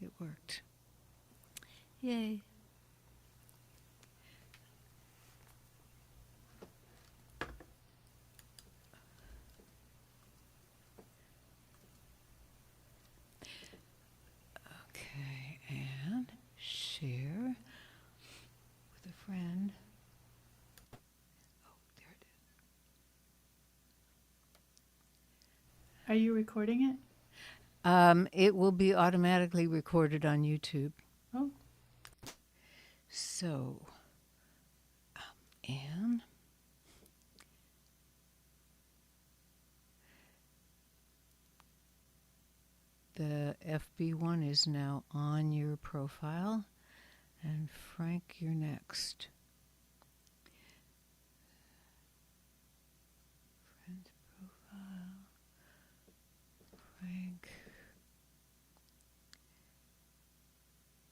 It worked. Yay. Okay, and share with a friend. Oh, there it is. Are you recording it? It will be automatically recorded on YouTube. Oh. So, Anne. The FB one is now on your profile. And Frank, you're next. Friend's profile. Frank.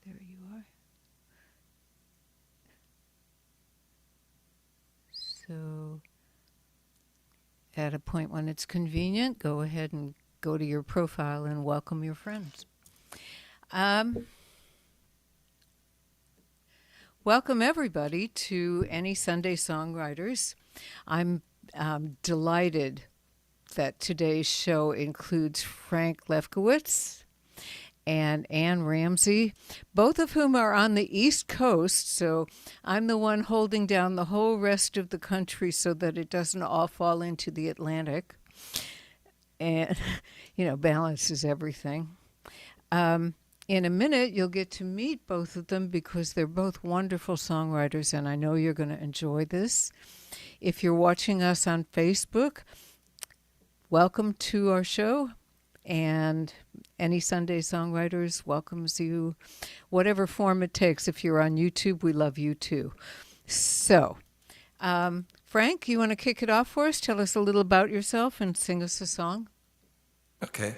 There you are. So, at a point when it's convenient, go ahead and go to your profile and welcome your friends. Welcome, everybody, to Any Sunday Songwriters. I'm delighted that today's show includes Frank Lefkiewicz and Anne Ramsey, both of whom are on the East Coast, so I'm the one holding down the whole rest of the country so that it doesn't all fall into the Atlantic. And, balance is everything. In a minute, you'll get to meet both of them because they're both wonderful songwriters, and I know you're going to enjoy this. If you're watching us on Facebook, welcome to our show. And Any Sunday Songwriters welcomes you, whatever form it takes. If you're on YouTube, we love you too. So, Frank, you want to kick it off for us? Tell us a little about yourself and sing us a song. Okay.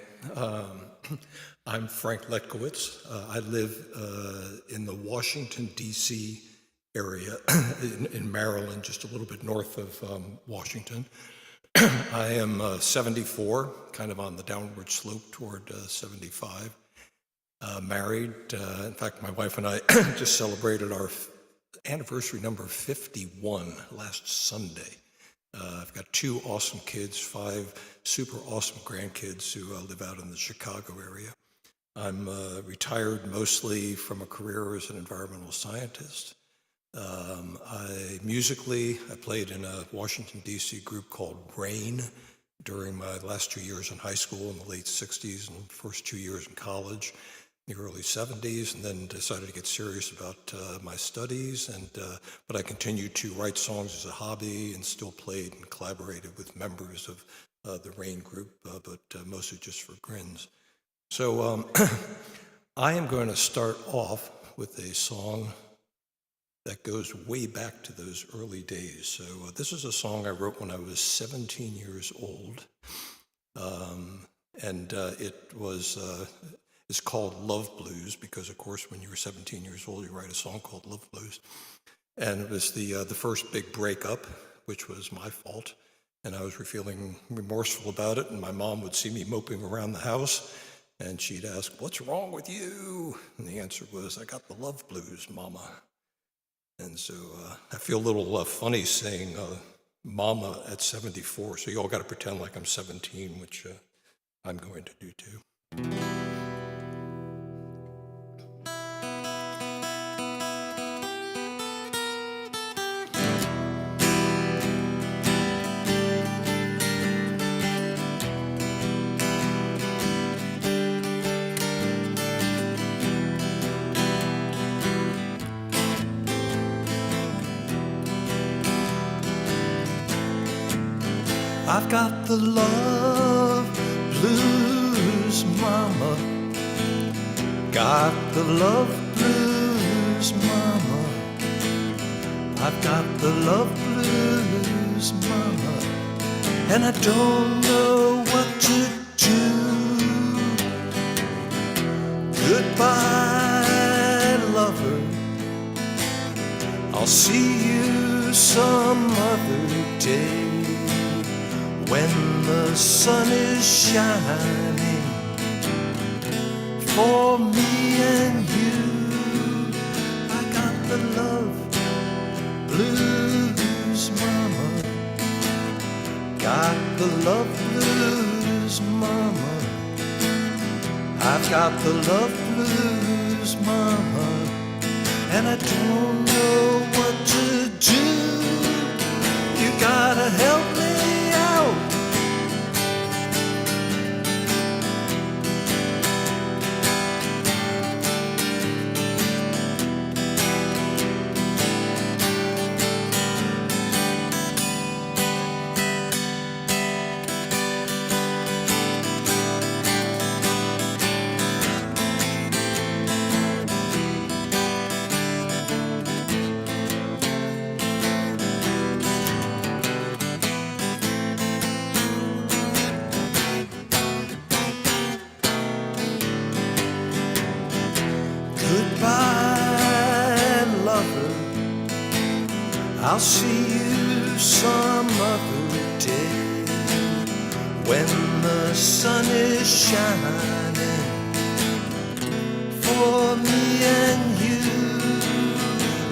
I'm Frank Lefkiewicz. I live in the Washington, D.C. area in Maryland, just a little bit north of Washington. I am 74, kind of on the downward slope toward 75. Married. In fact, my wife and I just celebrated our anniversary number 51 last Sunday. I've got 2 awesome kids, 5 super awesome grandkids who live out in the Chicago area. I'm retired mostly from a career as an environmental scientist. Musically, I played in a Washington, D.C. group called Rain during my last 2 years in high school in the late 60s and first 2 years in college in the early 70s, and then decided to get serious about my studies. But I continued to write songs as a hobby and still played and collaborated with members of the Rain group, but mostly just for grins. So I am going to start off with a song that goes way back to those early days. So this is a song I wrote when I was 17 years old. It's called Love Blues because, of course, when you were 17 years old, you write a song called Love Blues. And it was the first big breakup, which was my fault. And I was feeling remorseful about it. And my mom would see me moping around the house. And she'd ask, "What's wrong with you?" And the answer was, "I got the love blues, Mama." And so I feel a little funny saying Mama at 74. So you all got to pretend like I'm 17, which I'm going to do too. I've got the love blues, Mama. Got the love blues, Mama. I've got the love blues, Mama. And I don't know what to do. Goodbye, lover. I'll see you some other day. When the sun is shining for me and you. I got the love blues, mama. Got the love blues, mama. I've got the love blues, mama. And I don't know what to do. You gotta help me out. Goodbye, lover. I'll see you some other day when the sun is shining for me and you.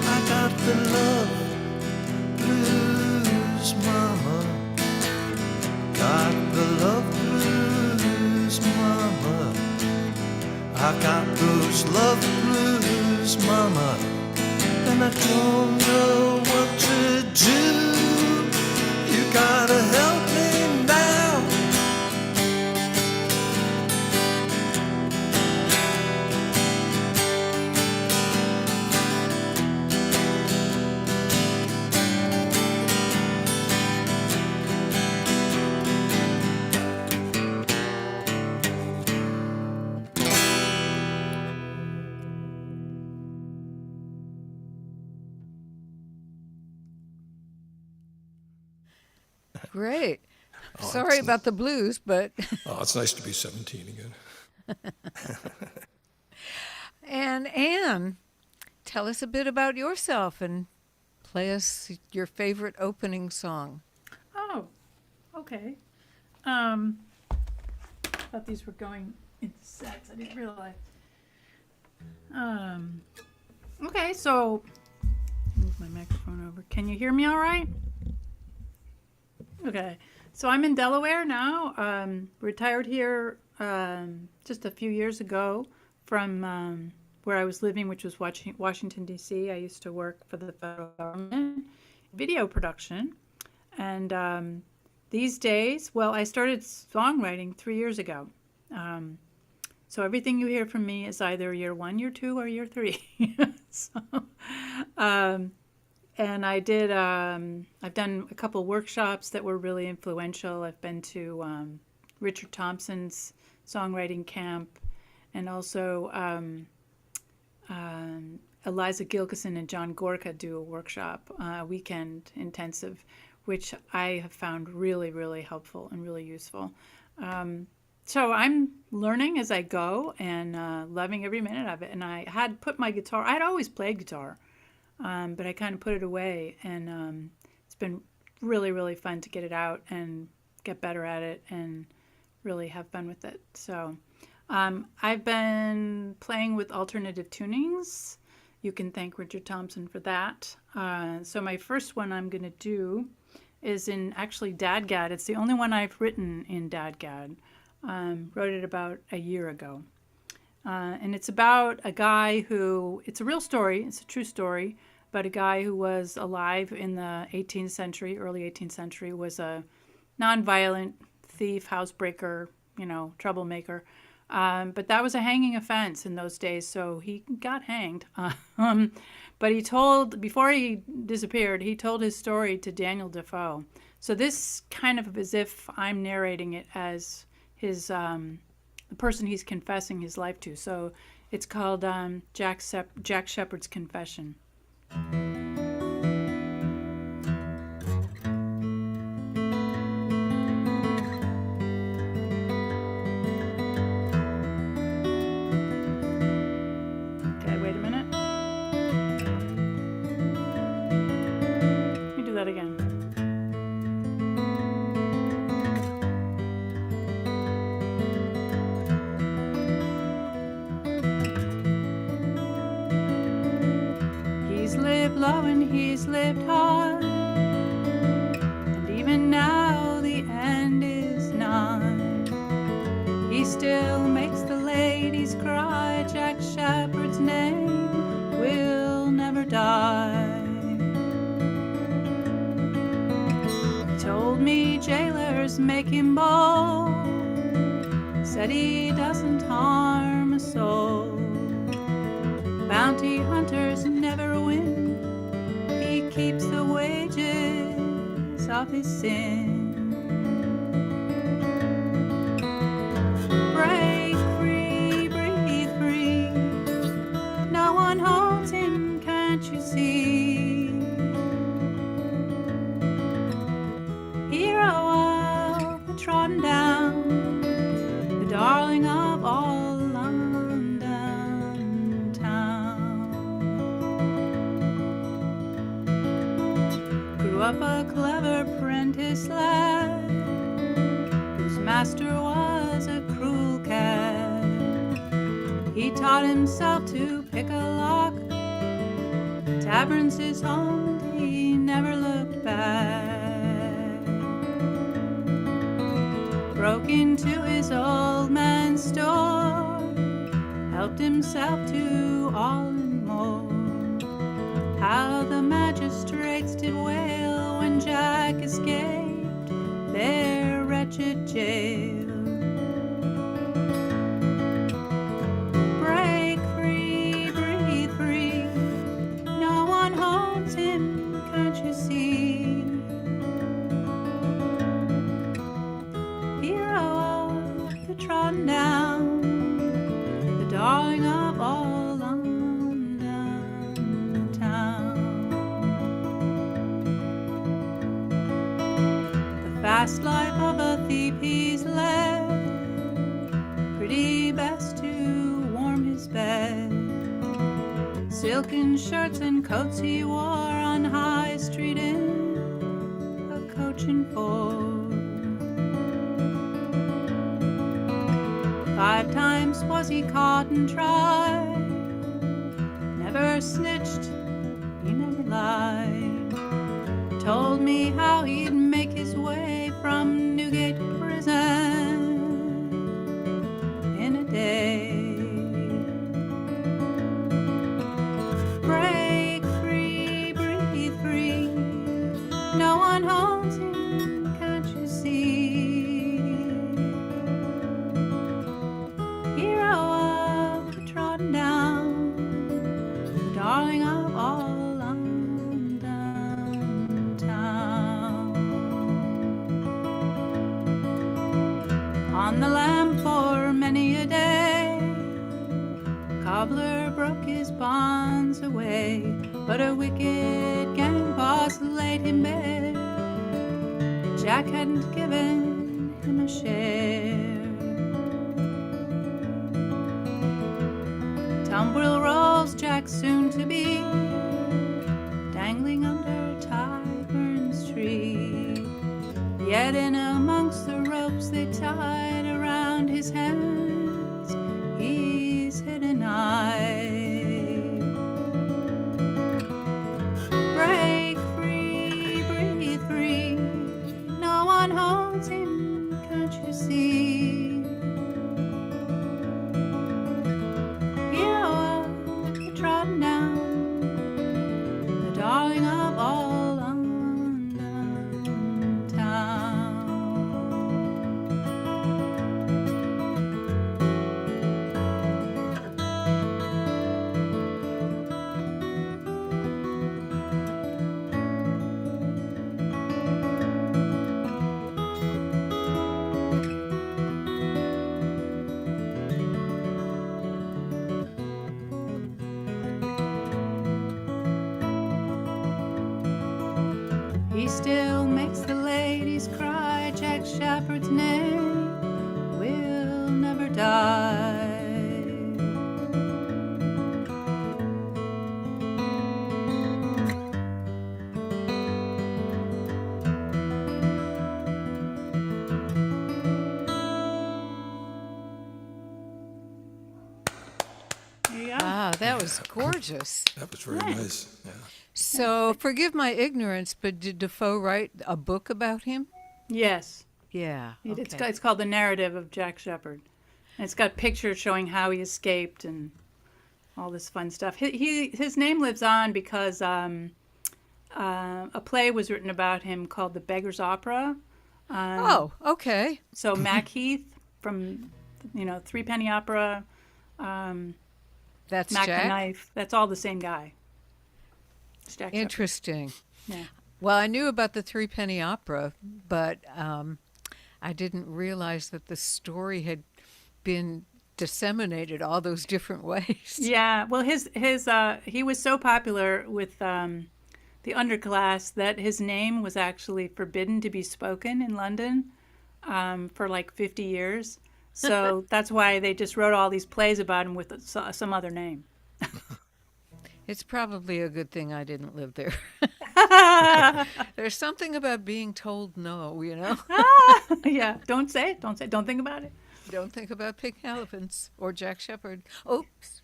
I got the love blues, mama. Got the love blues, mama. I've got those love blues, mama, and I don't know what to do. You gotta help me now. Great. Sorry about the blues, but Oh, it's nice to be 17 again. and Anne, tell us a bit about yourself and play us your favorite opening song. Oh, okay. Thought these were going in sets. I didn't realize. Okay, so move my microphone over. Can you hear me all right? Okay, so I'm in Delaware now. Retired here just a few years ago from where I was living, which was Washington, D.C. I used to work for the federal government, video production. And these days, well, I started songwriting 3 years ago. So everything you hear from me is either year 1, year 2, or year 3. And I did, I've done a couple workshops that were really influential. I've been to Richard Thompson's songwriting camp, and also Eliza Gilkison and John Gorka do a workshop, a weekend intensive, which I have found really, really helpful and really useful. So I'm learning as I go and loving every minute of it. And I had put my guitar, I'd always played guitar, but I kind of put it away. And it's been really, really fun to get it out and get better at it and really have fun with it. So I've been playing with alternative tunings. You can thank Richard Thompson for that. So my first one I'm going to do is in actually Dadgad. It's the only one I've written in Dadgad. Wrote it about a year ago. And it's about a guy who, it's a real story, it's a true story, but a guy who was alive in the 18th century, early 18th century, was a nonviolent thief, housebreaker, troublemaker. But that was a hanging offense in those days, so he got hanged. But he told, before he disappeared, he told his story to Daniel Defoe. So this kind of as if I'm narrating it as his, the person he's confessing his life to. So it's called Jack Shepherd's Confession. Okay, wait a minute. Let me do that again. he's lived hard, and even now the end is nigh. He still makes the ladies cry. Jack Shepherd's name will never die. He told me jailers make him bold, said he doesn't harm a soul. Bounty hunters never win, he keeps the wages of his sin. Break free, breathe free, no one holds him, can't you see? Hero of the trodden down, the darling of all London town. Grew up a clever prentice lad, whose master was a cruel cat. He taught himself to pick a lock, taverns his home, and he never looked back. Broke into his old man's store, helped himself to all and more. How the magistrates did wail when Jack escaped their wretched jail. Break free, breathe free, no one holds him, can't you see? Hero of the trodden down, the darling of all London town. The fast life of a thief he's led, pretty best to warm his bed. Silken shirts and coats he wore on High Street in a coach and four. 5 times was he caught and tried, never snitched, he never lied. Told me how he'd make his way from Newgate prison in a day. Break free, breathe free, no one holds him, can't you see? Hero of the trodden down, the darling of all London town. On the lam for many a day, cobbler broke his bonds away, but a wicked gang boss laid him bare. Jack hadn't given him a share. Tumbril rolls Jack soon to be, dangling under Tyburn's tree. Yet in amongst the ropes they tied around his hands, he's hidden eye. Break free, breathe free, no one holds him, can't you see? Hero of the trodden down, the darling of all London town. He still makes the ladies cry. Jack Shepherd's name will never die. There you go. Wow, that was gorgeous. That was very Nice. nice. Yeah. So forgive my ignorance, but did Defoe write a book about him? Yes. Yeah. Okay. It's called The Narrative of Jack Shepherd. And it's got pictures showing how he escaped and all this fun stuff. His name lives on because a play was written about him called The Beggar's Opera. Oh, okay. So Mac Heath from, Threepenny Opera, That's Mac the Jack. Knife. That's all the same guy. It's Jack Shepherd. Interesting. Yeah. Well, I knew about the Threepenny Opera, but I didn't realize that the story had been disseminated all those different ways. Yeah. Well, he was so popular with the underclass that his name was actually forbidden to be spoken in London for like 50 years. So that's why they just wrote all these plays about him with some other name. It's probably a good thing I didn't live there. There's something about being told no, Yeah. Don't say it. Don't say it. Don't think about it. Don't think about pink elephants or Jack Shepherd. Oops.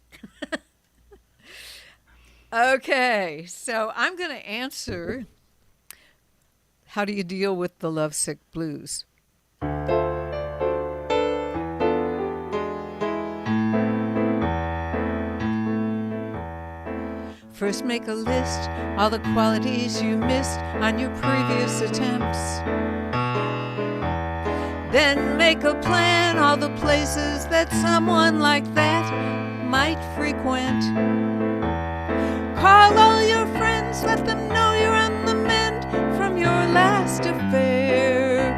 Okay, so I'm going to answer, how do you deal with the lovesick blues? First make a list, all the qualities you missed on your previous attempts. Then make a plan, all the places that someone like that might frequent. Call all your friends, let them know you're on the mend from your last affair.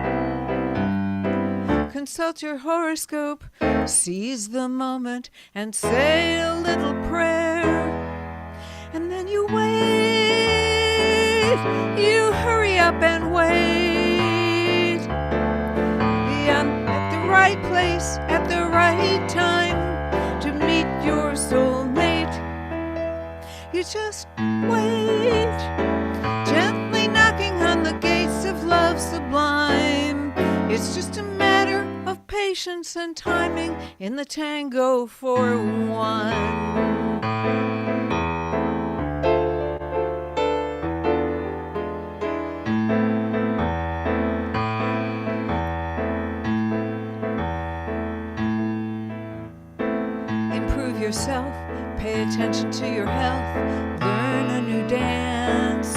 Consult your horoscope, seize the moment, and say a little prayer. And then you wait, you hurry up and wait. At the right place, at the right time, to meet your soulmate. You just wait, gently knocking on the gates of love sublime. It's just a matter of patience and timing in the tango for one. Yourself, pay attention to your health, learn a new dance,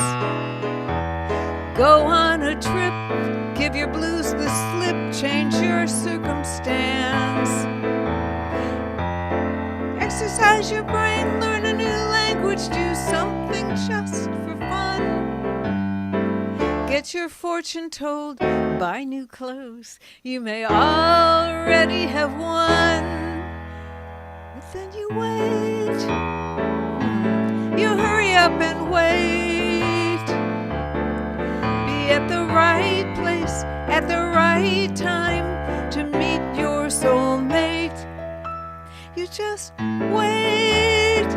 go on a trip, give your blues the slip, change your circumstance, exercise your brain, learn a new language, do something just for fun, get your fortune told, buy new clothes, you may already have won. Then you wait, you hurry up and wait. Be at the right place, at the right time, to meet your soulmate. You just wait,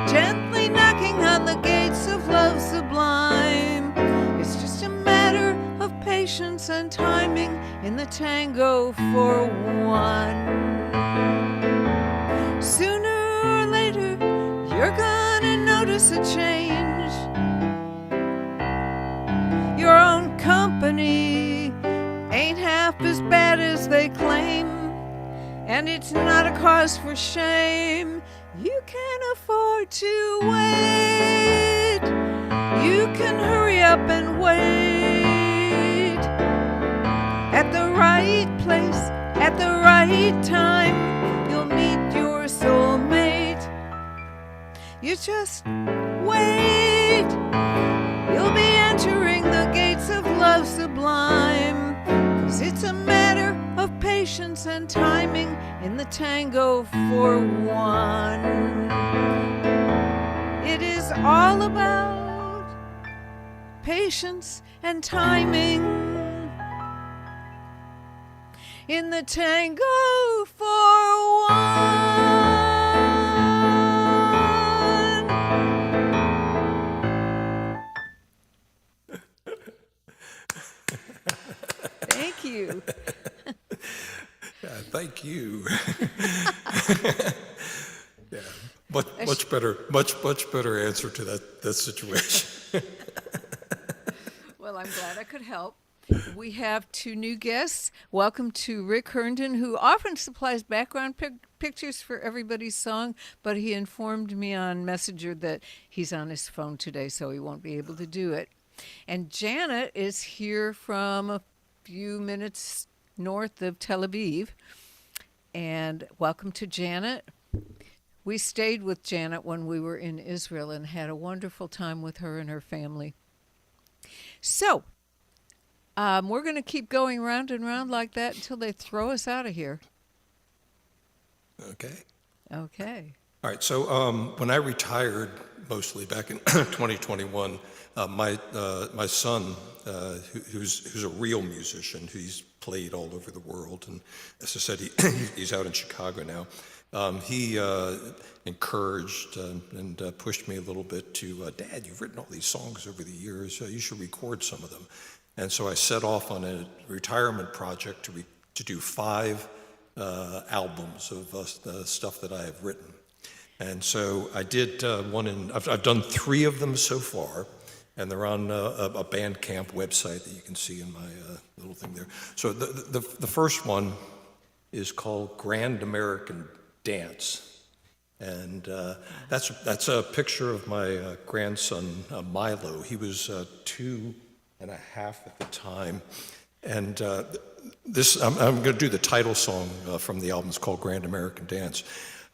gently knocking on the gates of love sublime. It's just a matter of patience and timing in the tango for one. Sooner or later, you're gonna notice a change. Your own company ain't half as bad as they claim, and it's not a cause for shame. You can afford to wait. You can hurry up and wait. At the right place, at the right time, you'll meet your soulmate. You just wait. You'll be entering the gates of love sublime. 'Cause it's a matter of patience and timing in the tango for one. It is all about patience and timing in the tango for one. Thank you. Thank you. Yeah, much better answer to that situation. Well, I'm glad I could help. We have two new guests. Welcome to Rick Herndon, who often supplies background pictures for everybody's song, but he informed me on Messenger that he's on his phone today, so he won't be able to do it. And Janet is here from a few minutes north of Tel Aviv. And welcome to Janet. We stayed with Janet when we were in Israel and had a wonderful time with her and her family. So, we're going to keep going round and round like that until they throw us out of here. Okay. Okay. All right. So when I retired, mostly back in 2021, my son, who's a real musician, he's played all over the world, and as I said, he's out in Chicago now. He encouraged and pushed me a little bit to, Dad, you've written all these songs over the years. You should record some of them. And so I set off on a retirement project to do 5 albums of the stuff that I have written. And so I did one I've done 3 of them so far, and they're on a Bandcamp website that you can see in my little thing there. So the first one is called Grand American Dance. And that's a picture of my grandson, Milo. He was 2.5 at the time. And I'm going to do the title song from the album. It's called Grand American Dance.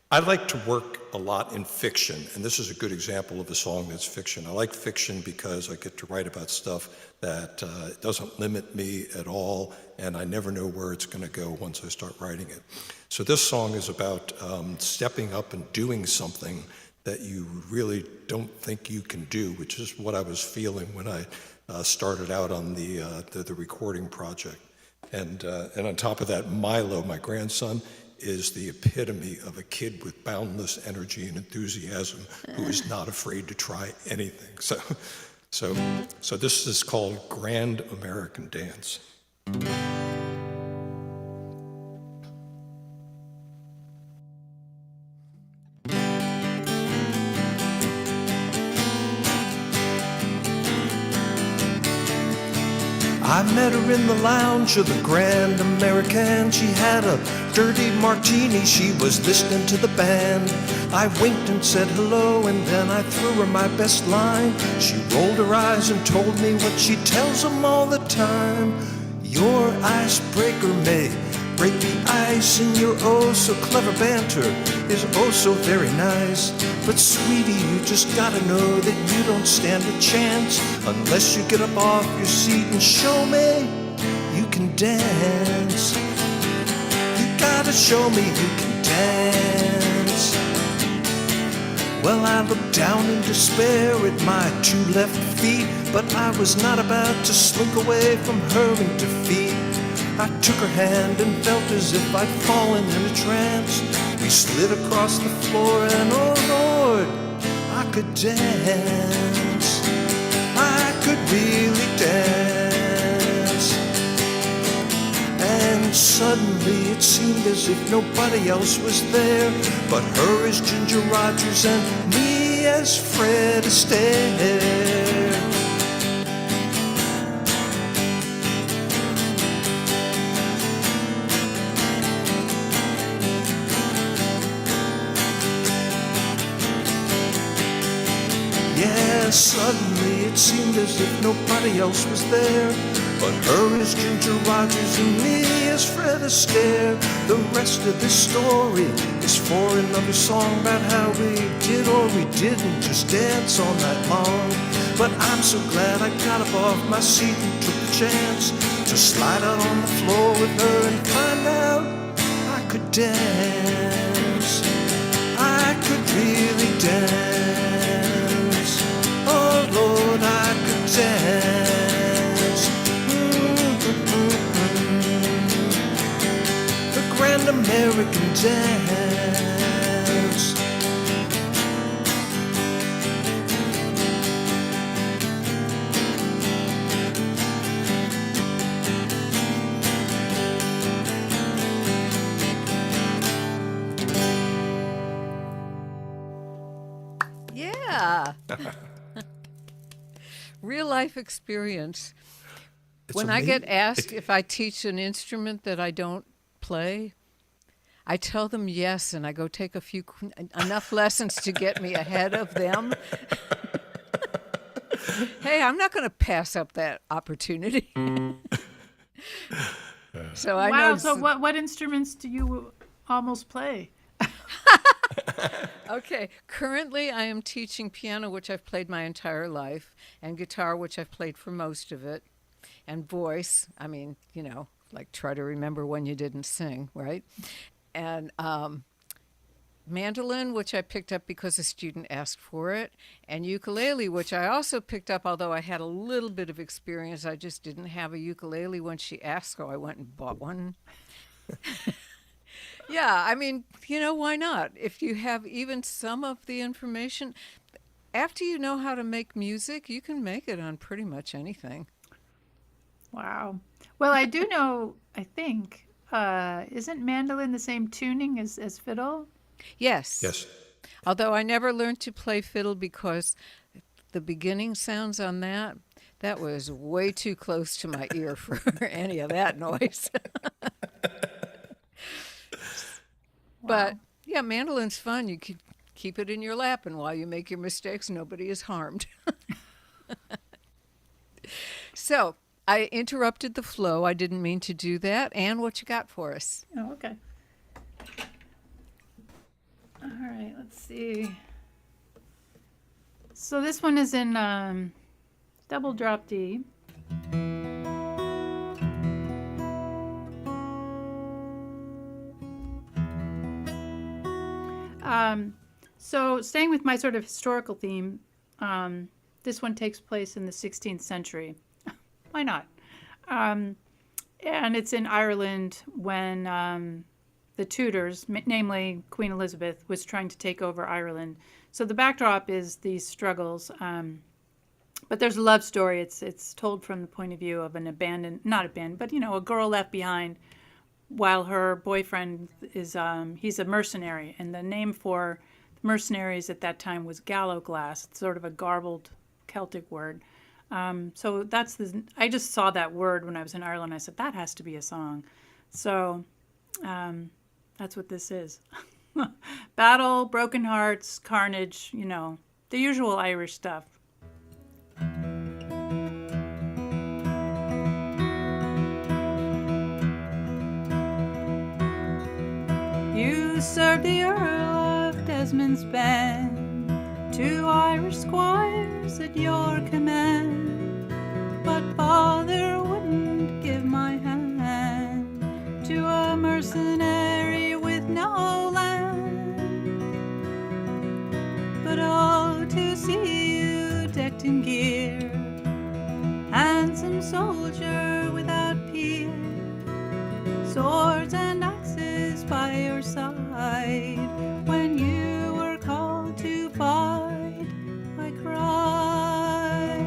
I like to work a lot in fiction, and this is a good example of a song that's fiction. I like fiction because I get to write about stuff that doesn't limit me at all, and I never know where it's going to go once I start writing it. So this song is about stepping up and doing something that you really don't think you can do, which is what I was feeling when I started out on the recording project. And on top of that, Milo, my grandson, is the epitome of a kid with boundless energy and enthusiasm who is not afraid to try anything. So this is called Grand American Dance. I met her in the lounge of the Grand American. She had a dirty martini, she was listening to the band. I winked and said hello, and then I threw her my best line. She rolled her eyes and told me what she tells them all the time. Your icebreaker may break the ice, and your oh so clever banter is oh so very nice. But sweetie, you just gotta know that you don't stand a chance unless you get up off your seat and show me you can dance. You gotta show me you can dance. Well, I looked down in despair at my 2 left feet, but I was not about to slink away from her in defeat. I took her hand and felt as if I'd fallen in a trance. We slid across the floor and oh Lord, I could dance. I could really dance. And suddenly it seemed as if nobody else was there but her as Ginger Rogers and me as Fred Astaire. Suddenly it seemed as if nobody else was there but her as Ginger Rogers and me as Fred Astaire. The rest of this story is for another song about how we did or we didn't just dance all night long. But I'm so glad I got up off my seat and took the chance to slide out on the floor with her and find out I could dance. I could really dance. Oh Lord, I could dance. The Grand American Dance. Yeah. real life experience. It's When I get amazing. asked if I teach an instrument that I don't play, I tell them yes, and I go take enough lessons to get me ahead of them. Hey, I'm not going to pass up that opportunity. So I know. Wow. So what instruments do you almost play? Okay, currently I am teaching piano, which I've played my entire life, and guitar, which I've played for most of it, and voice. I mean, like try to remember when you didn't sing, right? And mandolin, which I picked up because a student asked for it, and ukulele, which I also picked up, although I had a little bit of experience. I just didn't have a ukulele when she asked, so I went and bought one. Yeah, I mean, why not? If you have even some of the information, after you know how to make music, you can make it on pretty much anything. Wow. Well, I do know, I think, isn't mandolin the same tuning as fiddle? Yes. Yes. Although I never learned to play fiddle because the beginning sounds on that was way too close to my ear for any of that noise. But yeah, mandolin's fun. You could keep it in your lap, and while you make your mistakes, nobody is harmed. So I interrupted the flow. I didn't mean to do that. Anne, what you got for us? Oh, okay. All right, let's see. So this one is in double drop D. So staying with my sort of historical theme, this one takes place in the 16th century. Why not? And it's in Ireland when the Tudors, namely Queen Elizabeth, was trying to take over Ireland. So the backdrop is these struggles. But there's a love story. It's told from the point of view of not abandoned, but a girl left behind while her boyfriend is he's a mercenary, and the name for mercenaries at that time was gallowglass. It's sort of a garbled Celtic word. So I just saw that word when I was in Ireland. I said that has to be a song. So that's what this is. Battle, broken hearts, carnage. The usual Irish stuff. You served the Earl of Desmond's band, 2 Irish squires at your command, but father wouldn't give my hand to a mercenary with no land. But oh, to see you decked in gear, handsome soldier without peer, swords and axes by your side, when you were called to fight, I cried.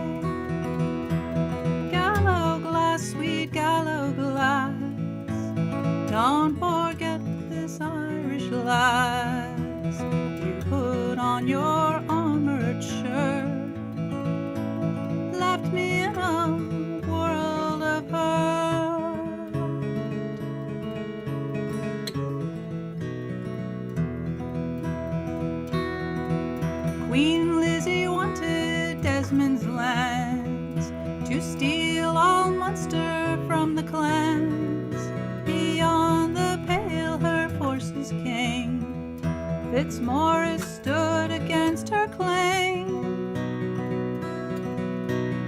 Gallowglass, sweet gallowglass, don't forget this Irish lass. You put on your armored shirt, left me in a world of hurt. Queen Lizzie wanted Desmond's lands, to steal all Munster from the clans. Beyond the Pale her forces came, Fitzmaurice stood against her claim.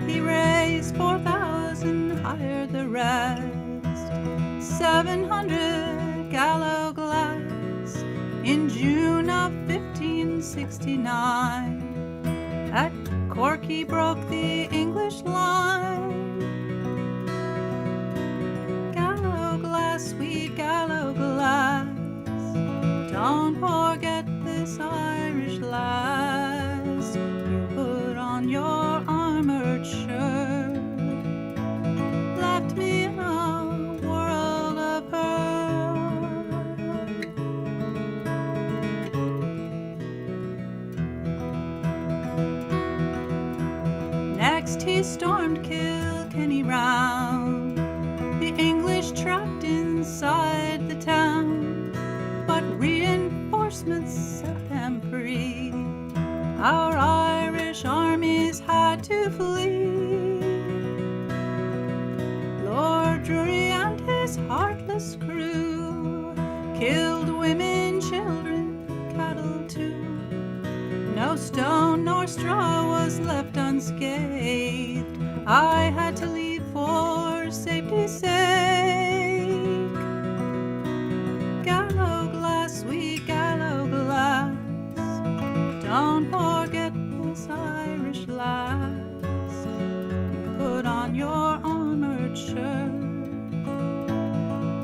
He raised 4,000, hired the rest, 700 gallowglass, in June of 1569. At Cork he broke the English line. Gallowglass, sweet gallowglass, don't forget this Irish lass. You put on your armored shirt, left me in a world of hurt. Next Next he stormed Kilkenny round, the English trapped inside the town, but reinforcements set them free. Our Irish armies had to flee. Lord Drury and his heartless crew killed women, children, cattle too. No stone nor straw was left unscathed. I had to leave for safety's sake. Gallow glass, sweet gallow glass, don't forget this Irish lass. Put on your armored shirt,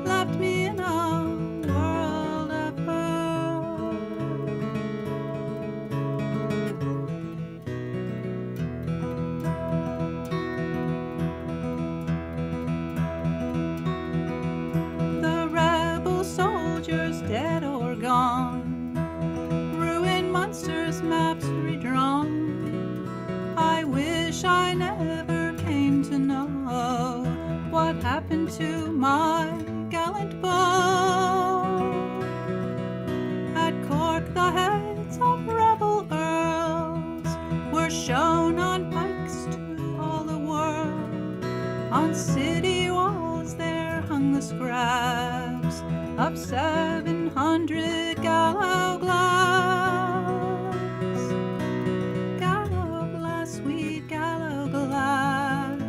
left me in a world of hurt. The rebel soldiers dead or gone, ruined Munster's maps redrawn. I wish I never came to know what happened to my gallant beau. At Cork the heads of rebel earls were shown on pikes to all the world. On city walls there hung the scraps of 700 gallow glass. Gallow glass, sweet gallow glass,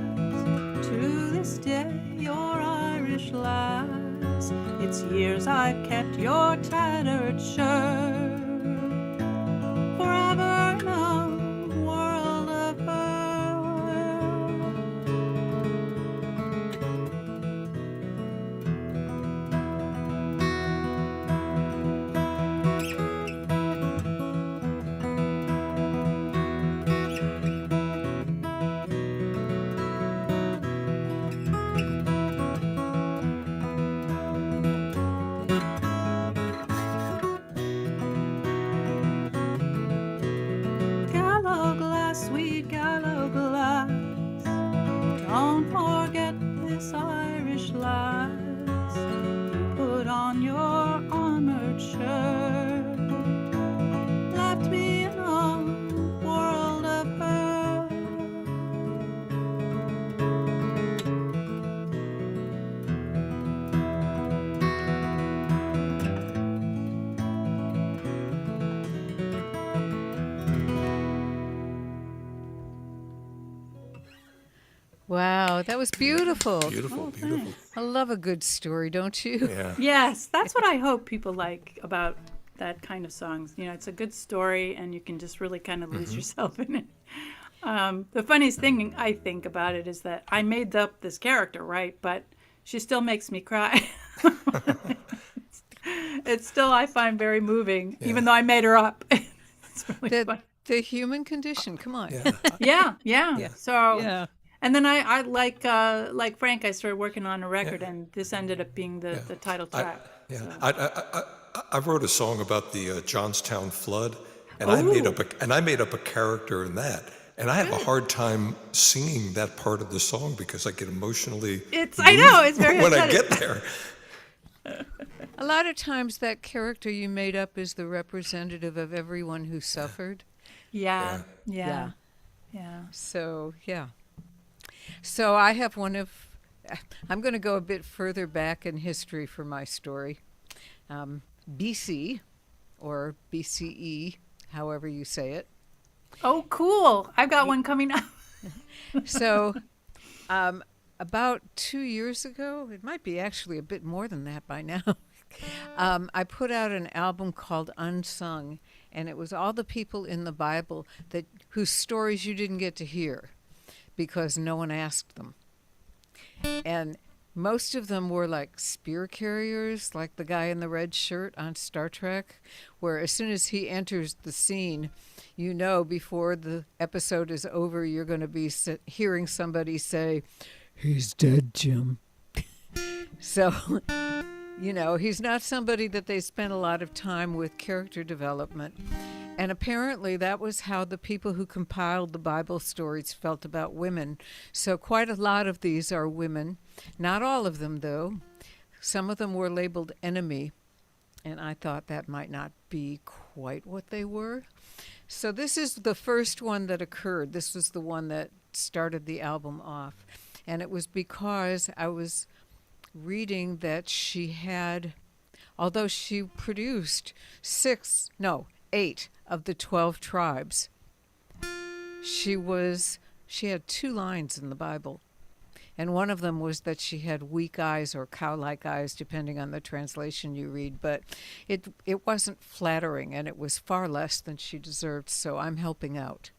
to this day your Irish lass. It's years I've kept your tattered shirt, forever in a world of hurt. Gallow glass, sweet gallow glass, don't forget this Irish lass. Put on your armored shirt, left me in a world of hurt. Wow, that was beautiful. Beautiful, beautiful. I love a good story, don't you? Yeah. Yes, that's what I hope people like about that kind of songs. You know, it's a good story, and you can just really kind of lose yourself in it. The funniest thing I think about it is that I made up this character, right? But she still makes me cry. It's still, I find, very moving, even though I made her up. It's really fun. The human condition. Come on. Yeah. Yeah. So, Yeah. and then I like Frank, I started working on a record, and this ended up being the title track. I wrote a song about the Johnstown flood, and I made up a character in that. And I have a hard time singing that part of the song because I get emotionally I know, it's very when I upsetting. get there. A lot of times that character you made up is the representative of everyone who suffered. Yeah. So, yeah. So I have I'm going to go a bit further back in history for my story. BC, or BCE, however you say it. Oh, cool. I've got one coming up. So about 2 years ago, it might be actually a bit more than that by now, I put out an album called Unsung, and it was all the people in the Bible whose stories you didn't get to hear because no one asked them. And most of them were like spear carriers, like the guy in the red shirt on Star Trek, where as soon as he enters the scene, you know before the episode is over, you're going to be hearing somebody say, "He's dead, Jim." So, you know, he's not somebody that they spent a lot of time with character development. And apparently that was how the people who compiled the Bible stories felt about women. So quite a lot of these are women. Not all of them, though. Some of them were labeled enemy, and I thought that might not be quite what they were. So this is the first one that occurred. This was the one that started the album off. And it was because I was reading that she had, although she produced 8 of the 12 tribes, she had 2 lines in the Bible. And one of them was that she had weak eyes or cow-like eyes, depending on the translation you read. But it wasn't flattering, and it was far less than she deserved, so I'm helping out.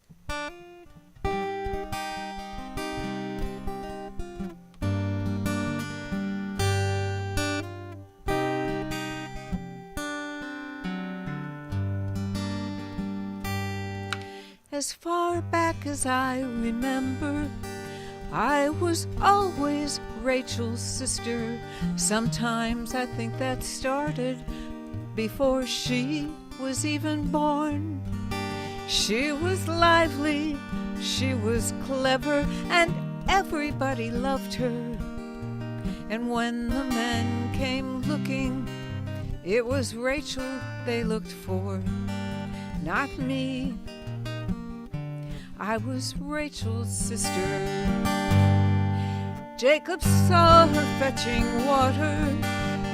As far back as I remember, I was always Rachel's sister. Sometimes I think that started before she was even born. She was lively, she was clever, and everybody loved her. And when the men came looking, it was Rachel they looked for, not me. I was Rachel's sister. Jacob saw her fetching water,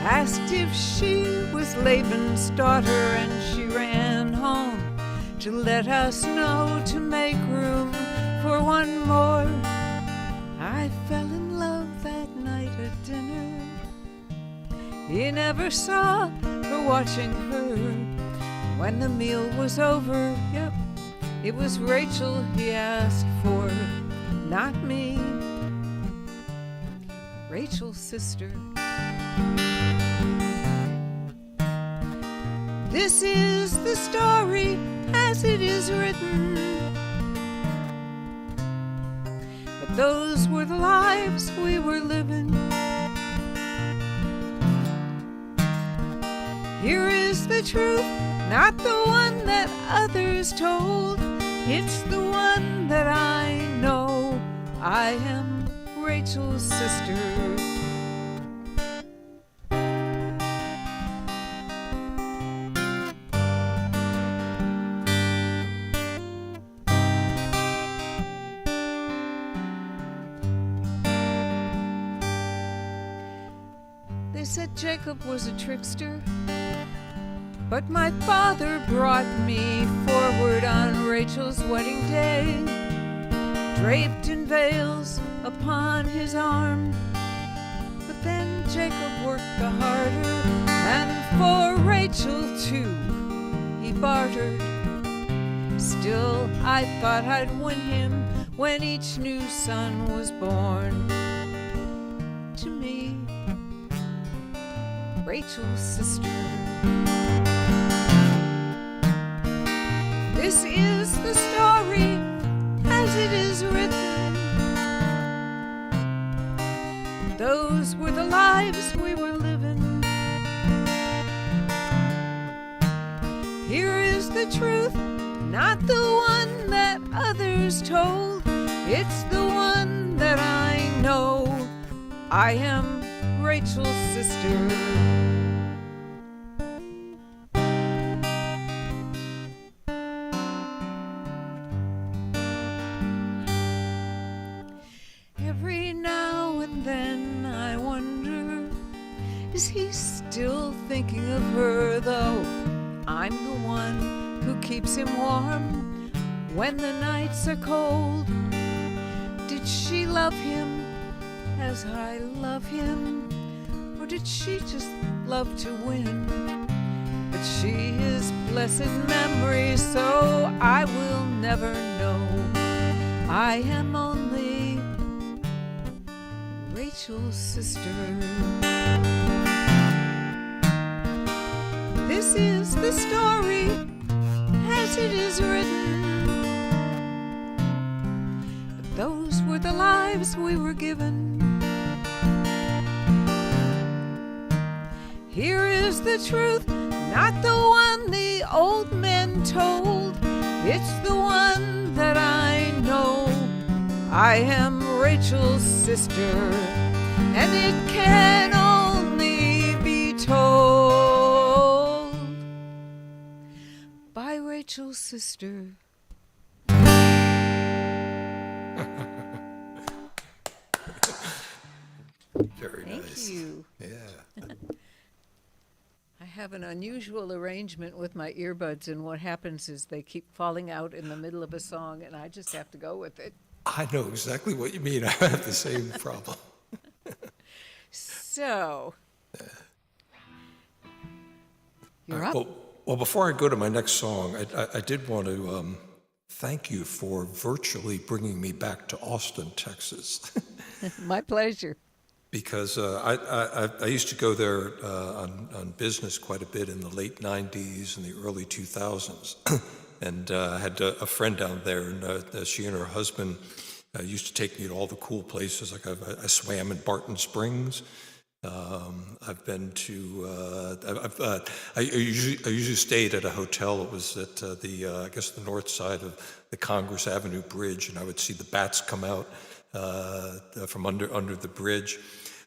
asked if she was Laban's daughter, and she ran home to let us know to make room for one more. I fell in love that night at dinner. He never saw her watching her. When the meal was over, it was Rachel he asked for, not me. Rachel's sister. This is the story as it is written, but those were the lives we were living. Here is the truth, not the one that others told. It's the one that I know. I am Rachel's sister. They said Jacob was a trickster, but my father brought me forward on Rachel's wedding day, draped in veils upon his arm. But then Jacob worked the harder, and for Rachel too he bartered. Still, I thought I'd win him when each new son was born. To me, Rachel's sister. This is the story as it is written. Those were the lives we were living. Here is the truth, not the one that others told. It's the one that I know. I am Rachel's sister. Every now and then I wonder, is he still thinking of her, though I'm the one who keeps him warm when the nights are cold? Did she love him as I love him, or did she just love to win? But she is blessed memory, so I will never know. I am only Rachel's sister. This is the story as it is written. But those were the lives we were given. Here is the truth, not the one the old men told. It's the one that I know. I am Rachel's sister, and it can only be told by Rachel's sister. Very Thank nice. you. Yeah. I have an unusual arrangement with my earbuds, and what happens is they keep falling out in the middle of a song, and I just have to go with it. I know exactly what you mean. I have the same problem. So, you're up. Well, before I go to my next song, I did want to thank you for virtually bringing me back to Austin, Texas. My pleasure. Because I used to go there on business quite a bit in the late 90s and the early 2000s. And I had a friend down there, and she and her husband used to take me to all the cool places. Like I swam in Barton Springs. I've been to, I usually stayed at a hotel. It was at I guess the north side of the Congress Avenue Bridge, and I would see the bats come out from under the bridge.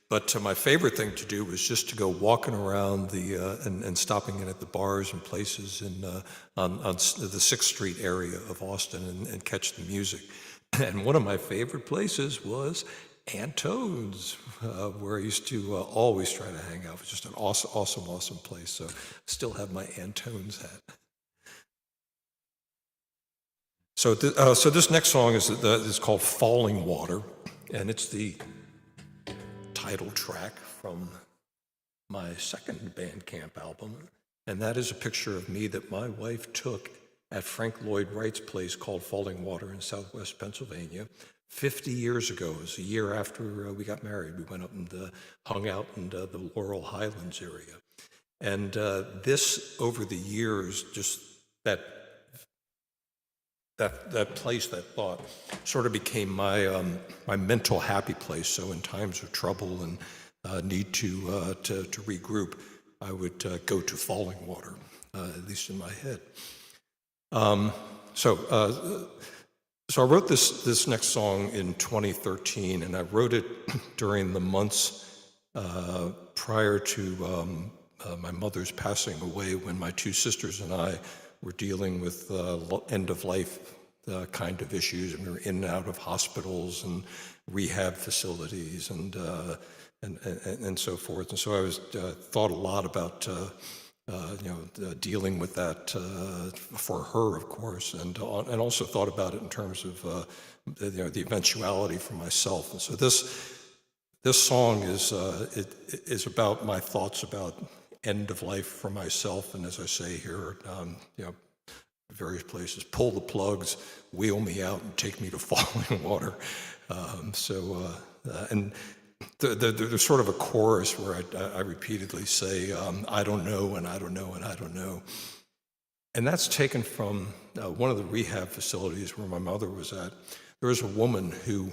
But my favorite thing to do was just to go walking around and stopping in at the bars and places on the 6th Street area of Austin and catch the music. And one of my favorite places was Antone's, where I used to always try to hang out. It was just an awesome place. So I still have my Antone's hat. So this next song is called Falling Water, and it's the title track from my second Bandcamp album, and that is a picture of me that my wife took at Frank Lloyd Wright's place called Falling Water in Southwest Pennsylvania 50 years ago. It was a year after we got married. We went up and hung out in the Laurel Highlands area. And this, over the years, just that place, that thought, sort of became my my mental happy place. So in times of trouble and need to regroup, I would go to Falling Water, at least in my head. So I wrote this next song in 2013, and I wrote it during the months prior to my mother's passing away, when my two sisters and I were dealing with end-of-life kind of issues, and we were in and out of hospitals and rehab facilities and so forth. And so I thought a lot about dealing with that for her, of course, and also thought about it in terms of the eventuality for myself. And so this song is about my thoughts about end of life for myself, and as I say here, various places, pull the plugs, wheel me out, and take me to Falling Water. And there's sort of a chorus where I repeatedly say, I don't know, and I don't know, and I don't know. And that's taken from one of the rehab facilities where my mother was at. There was a woman who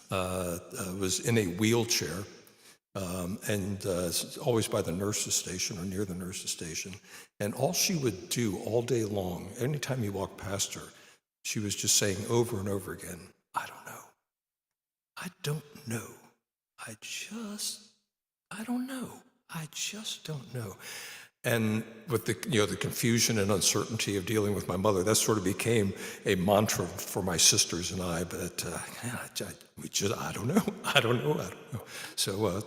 was in a wheelchair, and always by the nurse's station or near the nurse's station. And all she would do all day long, anytime you walked past her, she was just saying over and over again, I don't know. I don't know. I don't know. I just don't know. And with the confusion and uncertainty of dealing with my mother, that sort of became a mantra for my sisters and I. But I don't know. I don't know. So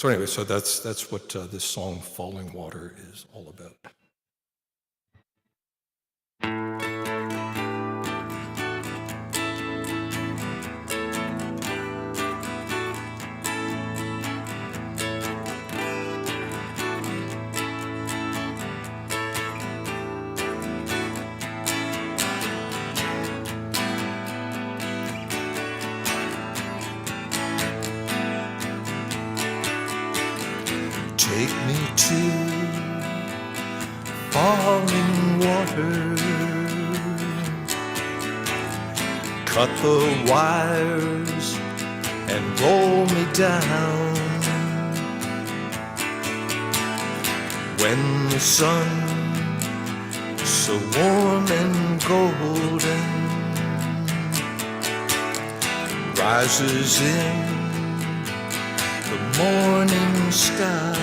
anyway, so that's what this song "Falling Water" is all about. Take me to falling water. Cut the wires and roll me down. When the sun so warm and golden, rises in the morning sky.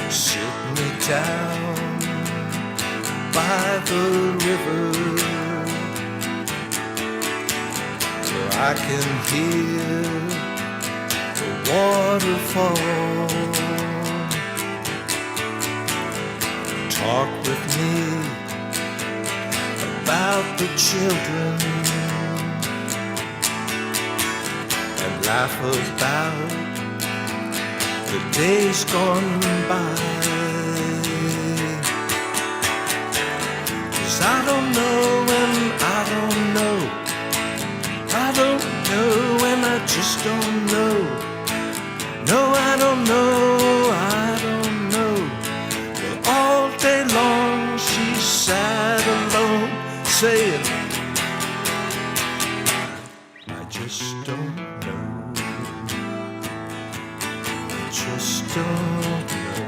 Sit me down by the river, where I can hear the waterfall. Talk with me about the children and laugh about the days gone by. 'Cause I don't know and I don't know. I don't know and I just don't know. No, I don't know, I don't know. But all day long she sat alone saying, I just don't know. I just don't know.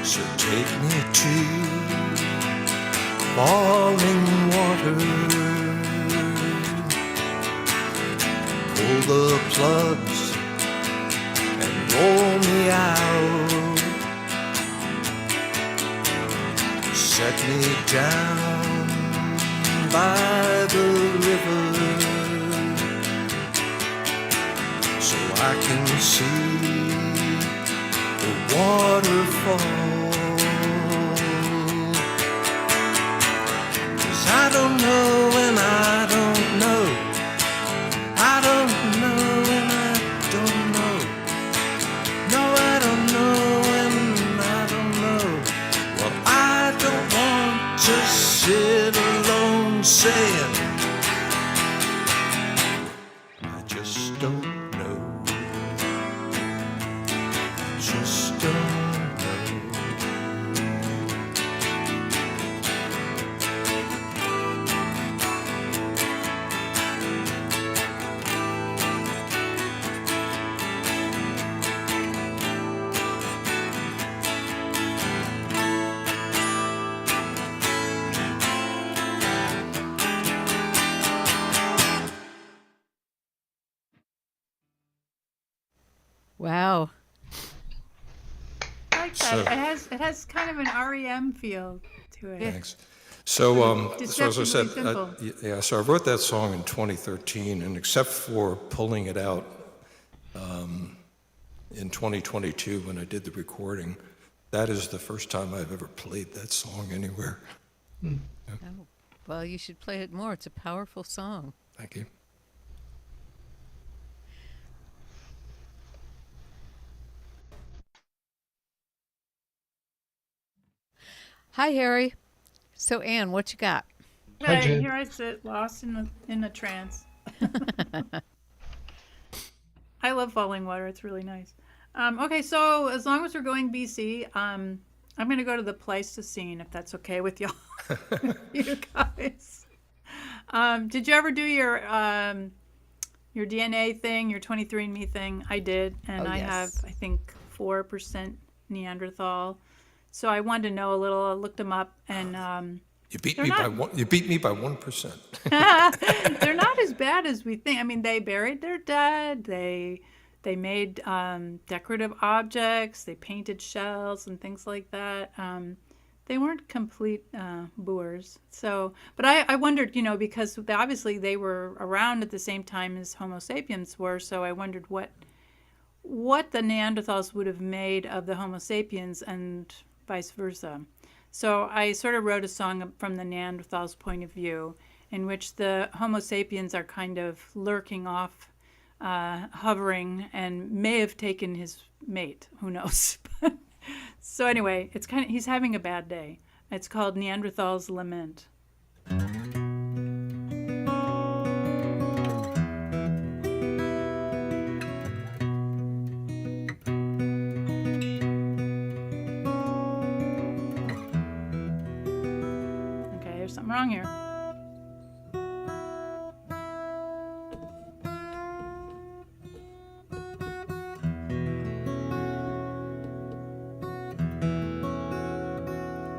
So take me to falling water. Pull the plugs and roll me out. Set me down by the river so I can see the waterfall. 'Cause I don't know and I don't know. I don't know and I don't know. No, I don't know and I don't know. Well, I don't want to sit alone saying, I just don't know. I just don't know. Wow. I like that. So- It has kind of an REM feel to it. Thanks. So, so as I said, Deceptively simple. yeah, so I wrote that song in 2013, and except for pulling it out in 2022 when I did the recording, that is the first time I've ever played that song anywhere. Oh, well, you should play it more. It's a powerful song. Thank you. Hi, Harry. So, Anne, what you got? Hi, Jen. Here I sit, lost in a trance. I love Falling Water. It's really nice. Okay, so as long as we're going BC, I'm going to go to the Pleistocene, if that's okay with y'all. You guys. Did you ever do your DNA thing, your 23andMe thing? I did, and Oh, I yes. have, I think, 4% Neanderthal. So I wanted to know a little. I looked them up, and You beat They're me by not- one. You beat me by 1%. they're not as bad as we think. I mean, they buried their dead. They made decorative objects. They painted shells and things like that. They weren't complete boors. So, but I wondered, because obviously they were around at the same time as Homo sapiens were. So I wondered what the Neanderthals would have made of the Homo sapiens and vice versa. So I sort of wrote a song from the Neanderthals' point of view, in which the Homo sapiens are kind of lurking off, hovering, and may have taken his mate. Who knows? So anyway, it's kind of, he's having a bad day. It's called Neanderthal's Lament. Okay, there's something wrong here.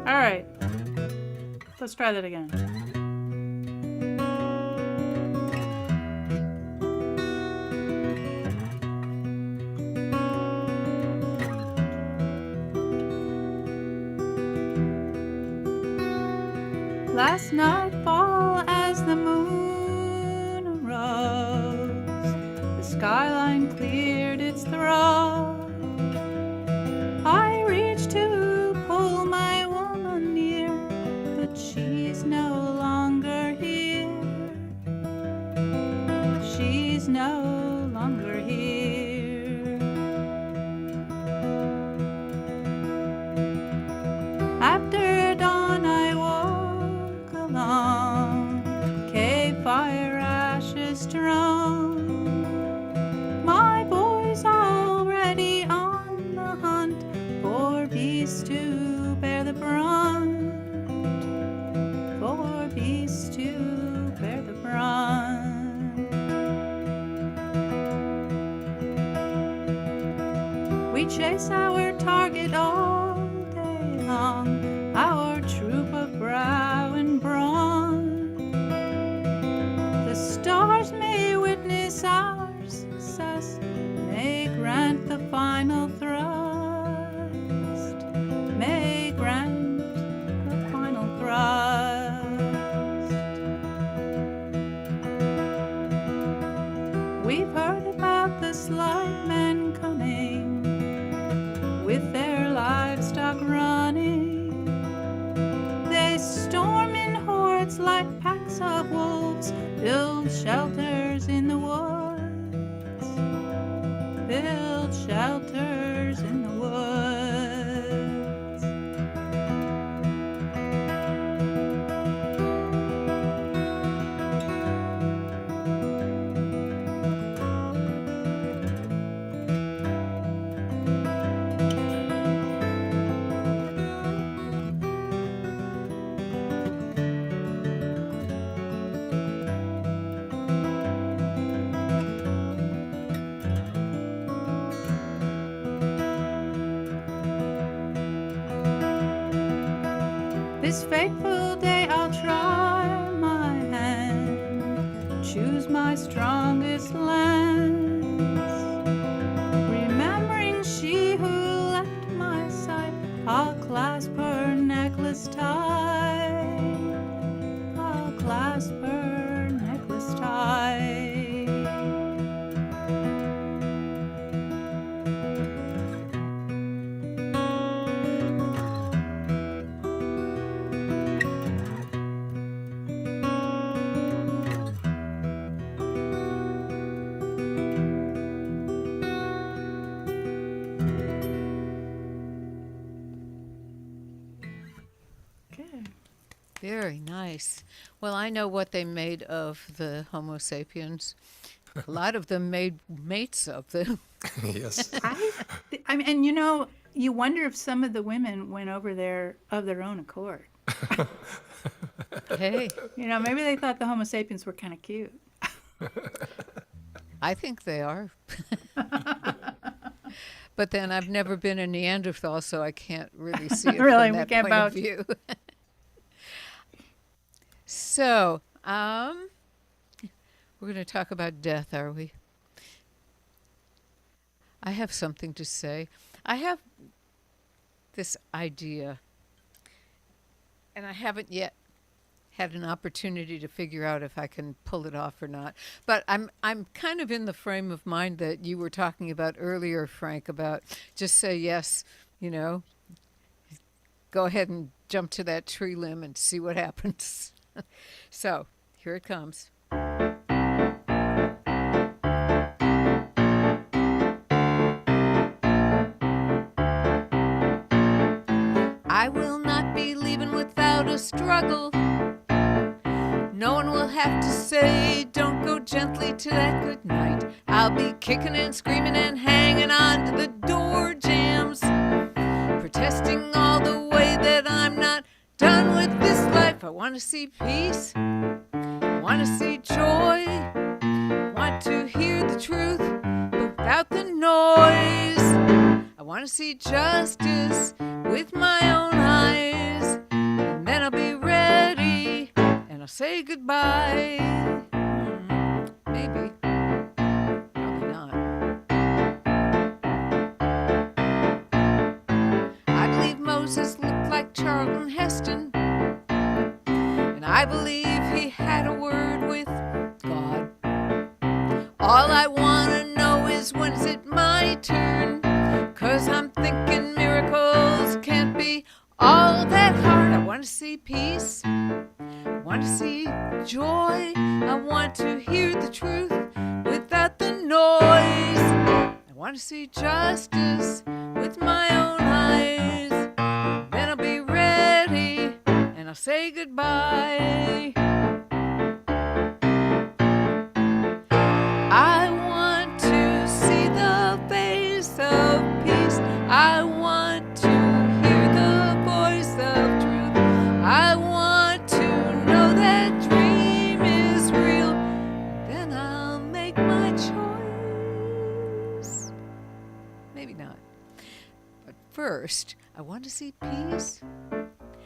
All right, let's try that again. Last nightfall, as the moon arose, the skyline cleared its throat. I reached to pull my woman near, but she's no longer here. She's no longer here. After dawn, I walk along, campfire ashes strewn. My boys already on the hunt for beasts to bear the brunt, for beasts to bear the brunt. We chase our target all day long, our troop of brow and brawn. The stars may witness our success, may grant the final thrust, may grant the final thrust. We've heard about the slight men coming, with their livestock running. They storm in hordes like packs of wolves, build shelters in the woods, build shelters in the woods. This fateful day I'll try my hand, choose my strongest lance. Remembering she who left my side, I'll clasp her necklace tight, I'll clasp her necklace tight. Very nice. Well, I know what they made of the Homo sapiens. A lot of them made mates of them. Yes. I mean, and you know, you wonder if some of the women went over there of their own accord. Hey, You know, maybe they thought the Homo sapiens were kind of cute. I think they are. But then I've never been a Neanderthal, so I can't really see it Really, from we that can't point of vouch. view. So, we're going to talk about death, are we? I have something to say. I have this idea, and I haven't yet had an opportunity to figure out if I can pull it off or not. But I'm kind of in the frame of mind that you were talking about earlier, Frank, about just say yes, you know, go ahead and jump to that tree limb and see what happens. So, here it comes. I will not be leaving without a struggle. No one will have to say, don't go gently to that good night. I'll be kicking and screaming and hanging on to the door jambs, protesting all the way that I'm not done with this life. I want to see peace. I want to see joy. I want to hear the truth, but without the noise. I want to see justice with my own eyes, and then I'll be ready, and I'll say goodbye. Maybe. Probably not. I believe Moses looked like Charlton Heston, and I believe he had a word with God. All I want to know is, when is it my turn? 'Cause I'm thinking miracles can't be all that hard. I want to see peace. I want to see joy. I want to hear the truth without the noise. I want to see justice with my own eyes. Then I'll be ready, and I'll say goodbye. I want to see the face of peace. I want to hear the voice of truth. I want to know that dream is real. Then I'll make my choice. Maybe not. But first, I want to see peace.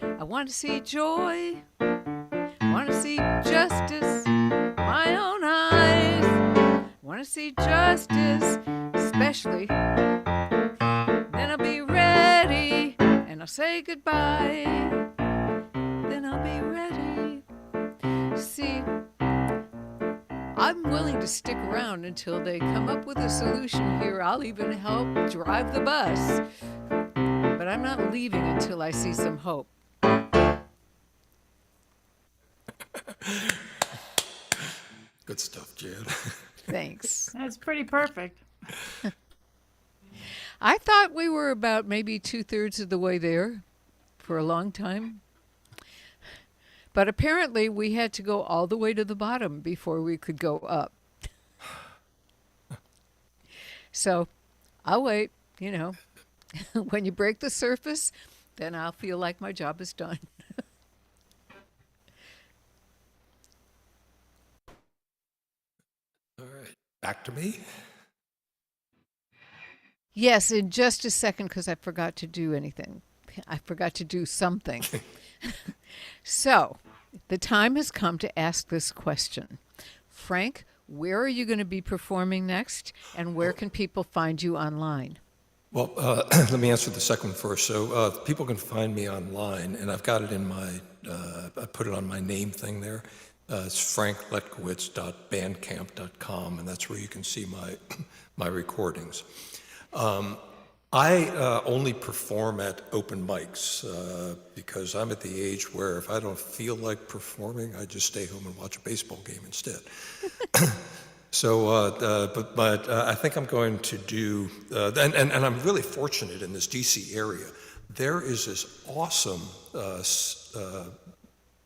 I want to see joy. I want to see justice. My own eyes. I want to see justice, especially. Then I'll be ready, and I'll say goodbye. Then I'll be ready. See, I'm willing to stick around until they come up with a solution here. I'll even help drive the bus. But I'm not leaving until I see some hope. Good stuff, Jan. Thanks. That's pretty perfect. I thought we were about maybe 2/3 of the way there for a long time. But apparently we had to go all the way to the bottom before we could go up. So I'll wait, you know. When you break the surface, then I'll feel like my job is done. All right, back to me. Yes, in just a second, because I forgot to do anything. I forgot to do something. So, the time has come to ask this question. Frank, where are you going to be performing next, and where can people find you online? Well, let me answer the second one first. So people can find me online, and I've got it in my, I put it on my name thing there. It's franklefkiewicz.bandcamp.com, and that's where you can see my recordings. I only perform at open mics because I'm at the age where if I don't feel like performing, I just stay home and watch a baseball game instead. So, but I think I'm going to do, and I'm really fortunate in this DC area. There is this awesome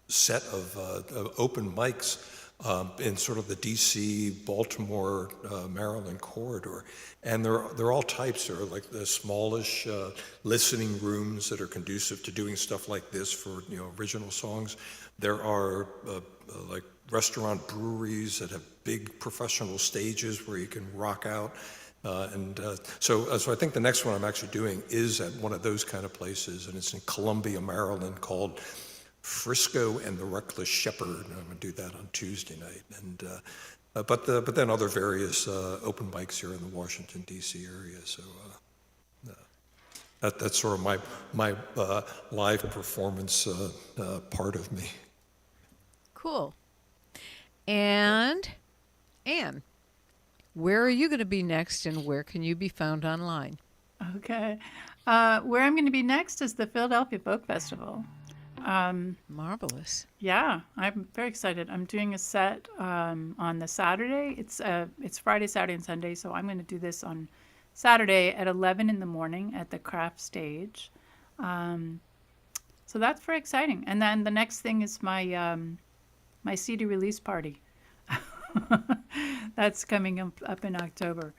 set of open mics in sort of the DC, Baltimore, Maryland corridor, and they're all types. There are like the smallish listening rooms that are conducive to doing stuff like this for original songs. There are like restaurant breweries that have big professional stages where you can rock out. So I think the next one I'm actually doing is at one of those kind of places, and it's in Columbia, Maryland, called Frisco and the Reckless Shepherd. I'm going to do that on Tuesday night. And but then other various open mics here in the Washington, D.C. area. So that's sort of my live performance part of me. Cool. And Anne, where are you going to be next, and where can you be found online? Okay. Where I'm going to be next is the Philadelphia Folk Festival. Marvelous. Yeah, I'm very excited. I'm doing a set on the Saturday. It's Friday, Saturday, and Sunday, so I'm going to do this on Saturday at 11 in the morning at the Craft Stage. So that's very exciting. And then the next thing is my my CD release party. That's coming up in October.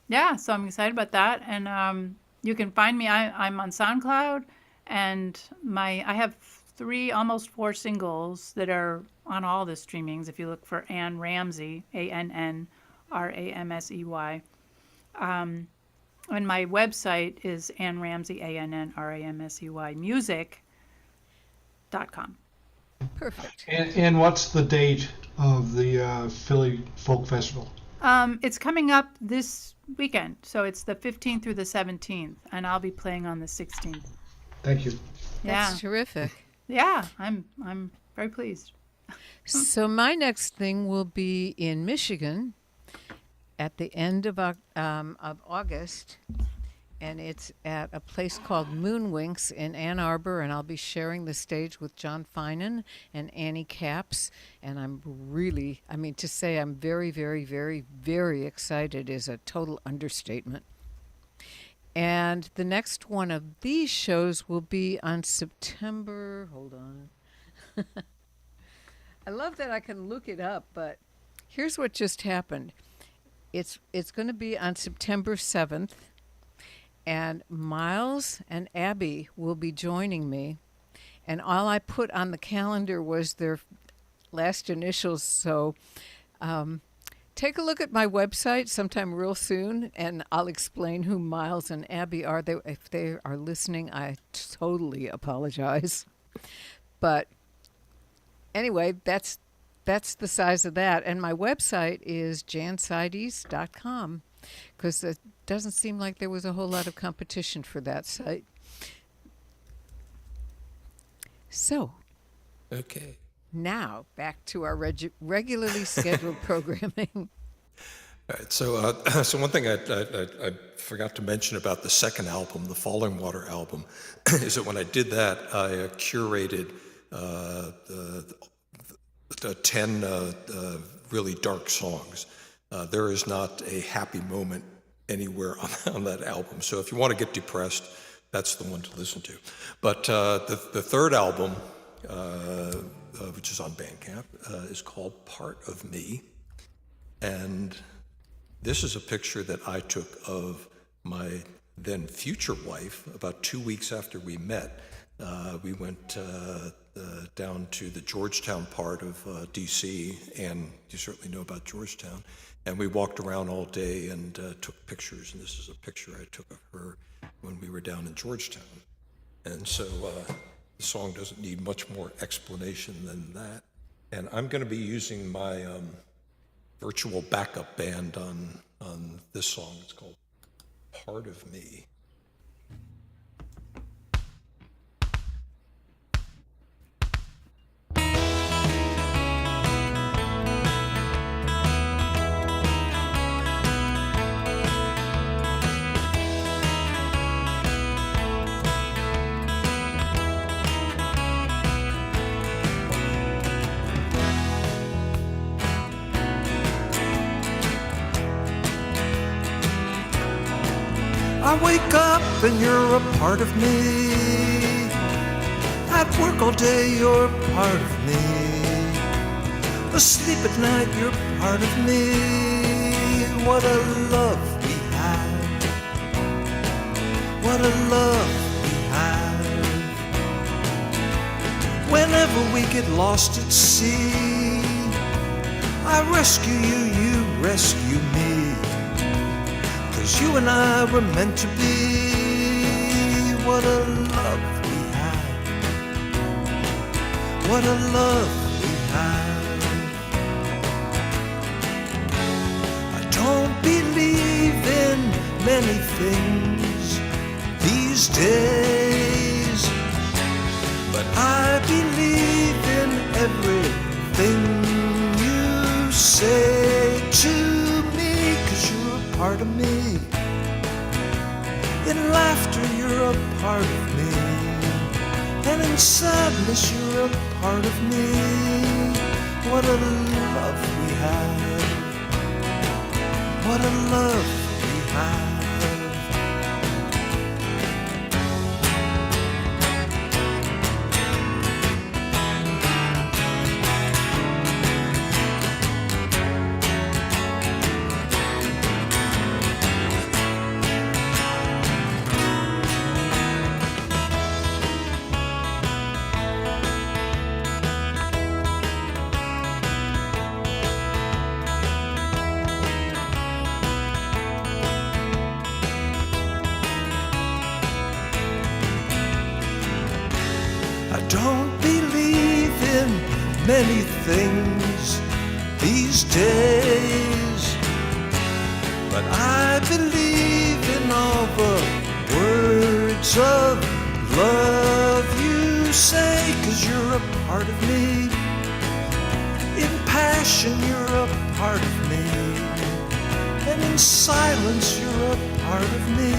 Yeah, so I'm excited about that. And you can find me. I'm on SoundCloud, and I have almost 4 singles that are on all the streamings. If you look for Ann Ramsey, ANNRAMSEY. And my website is Ann Ramsey, ANNRAMSEY music.com. Perfect. And what's the date of the Philly Folk Festival? It's coming up this weekend, so it's the 15th through the 17th, and I'll be playing on the 16th. Thank you. Yeah, That's terrific. yeah, I'm very pleased. So my next thing will be in Michigan at the end of August, and it's at a place called Moonwinks in Ann Arbor, and I'll be sharing the stage with John Finan and Annie Capps, and to say I'm very, very, very, very excited is a total understatement. And the next one of these shows will be on September, hold on. I love that I can look it up, but here's what just happened. It's going to be on September 7th, and Miles and Abby will be joining me. And all I put on the calendar was their last initials, so take a look at my website sometime real soon, and I'll explain who Miles and Abby are. If they are listening, I totally apologize. But anyway, that's the size of that. And my website is janseides.com, because it doesn't seem like there was a whole lot of competition for that site. So, Okay. now back to our regularly scheduled programming. All right. So, so one thing I forgot to mention about the second album, the Falling Water album, is that when I did that, I curated the 10 really dark songs. There is not a happy moment anywhere on that album. So if you want to get depressed, that's the one to listen to. But the third album, which is on Bandcamp, is called Part of Me. And this is a picture that I took of my then future wife about 2 weeks after we met. We went down to the Georgetown part of D.C., and you certainly know about Georgetown. And we walked around all day and took pictures, and this is a picture I took of her when we were down in Georgetown. And so the song doesn't need much more explanation than that. And I'm going to be using my virtual backup band on this song. It's called Part of Me. I wake up and you're a part of me. At work all day, you're part of me. Asleep at night, you're part of me. What a love we have. What a love we have. Whenever we get lost at sea, I rescue you, you rescue me. 'Cause you and I were meant to be. What a love we have. What a love we have. I don't believe in many things these days, but I believe in everything you say to me, 'cause you're a part of me. In laughter, you're a part of me. And in sadness you're a part of me. What a love we have. What a love we have. I don't believe in many things these days, but I believe in all the words of love you say, 'cause you're a part of me. In passion you're a part of me, and in silence you're a part of me.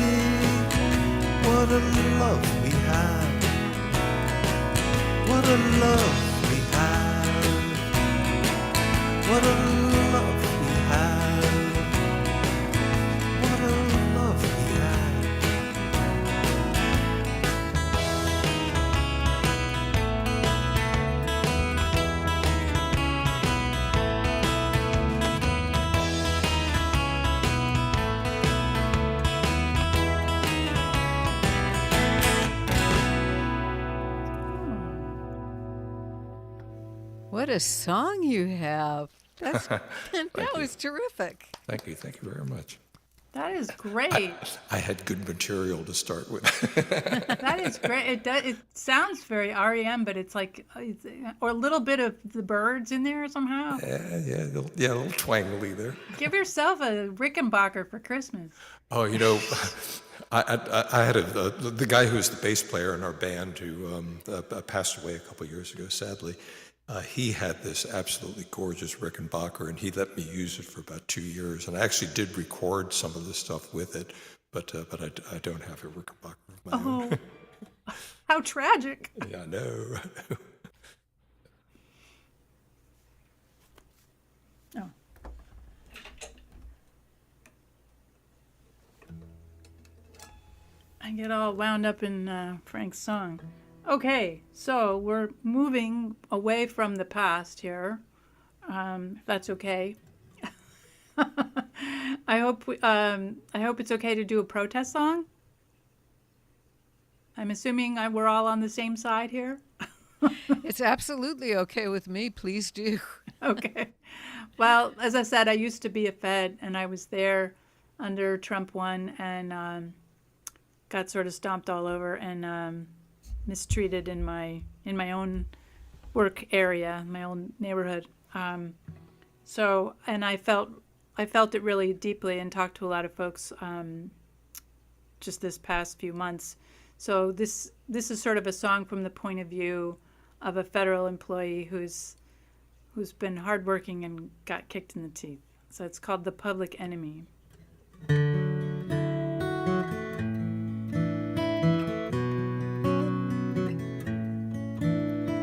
What a love we have. What a love we have. What a love we have. What a love we have. What a song you have. That was terrific. Thank you very much. That is great. I had good material to start with. That is great. It sounds very REM, but it's like, or a little bit of the Byrds in there somehow. Yeah, a little twangly there. Give yourself a Rickenbacker for Christmas. Oh, you know, I had the guy who was the bass player in our band who passed away a couple of years ago, sadly. He had this absolutely gorgeous Rickenbacker, and he let me use it for about 2 years. And I actually did record some of the stuff with it, but I don't have a Rickenbacker of my own. How tragic. Yeah, I know. Oh. I get all wound up in Frank's song. Okay, so we're moving away from the past here, if that's okay. I hope it's okay to do a protest song. I'm assuming we're all on the same side here. It's absolutely okay with me. Please do. Okay. Well, as I said, I used to be a Fed, and I was there under Trump 1 and got sort of stomped all over and mistreated in my own work area, my own neighborhood. So, and I felt it really deeply and talked to a lot of folks just this past few months. So this is sort of a song from the point of view of a federal employee who's been hardworking and got kicked in the teeth. So it's called The Public Enemy.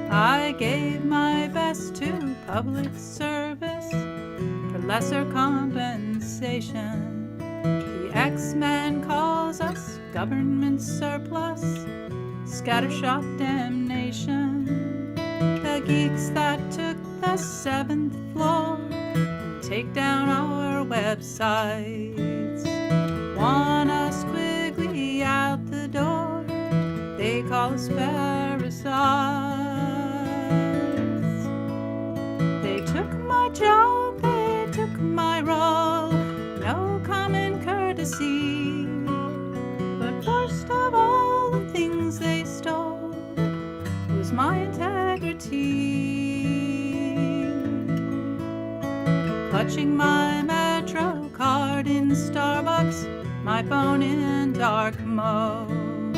I gave my best to public service for lesser compensation. The X-Men calls us government surplus, scattershot damnation. The geeks that took the 7th floor and take down our websites want us quickly out the door. They call us parasites. They took my job, they took my role, no common courtesy. But worst of all the things they stole was my integrity. Clutching my Metro card in Starbucks, my phone in dark mode.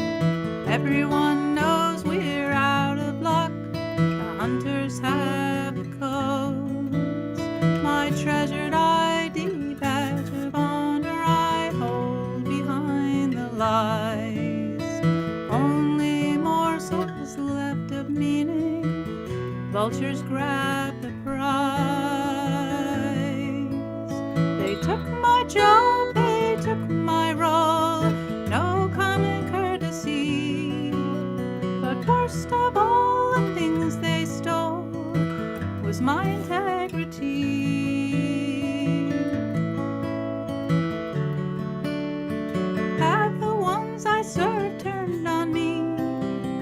Everyone knows we're out of luck, the hunters have the codes. My treasured ID badge of honor I hold behind the lies. Only morsels left vultures grab the prize. They took my job, they took my role, no common courtesy. But worst of all the things they stole was my integrity. Have the ones I served turned on me?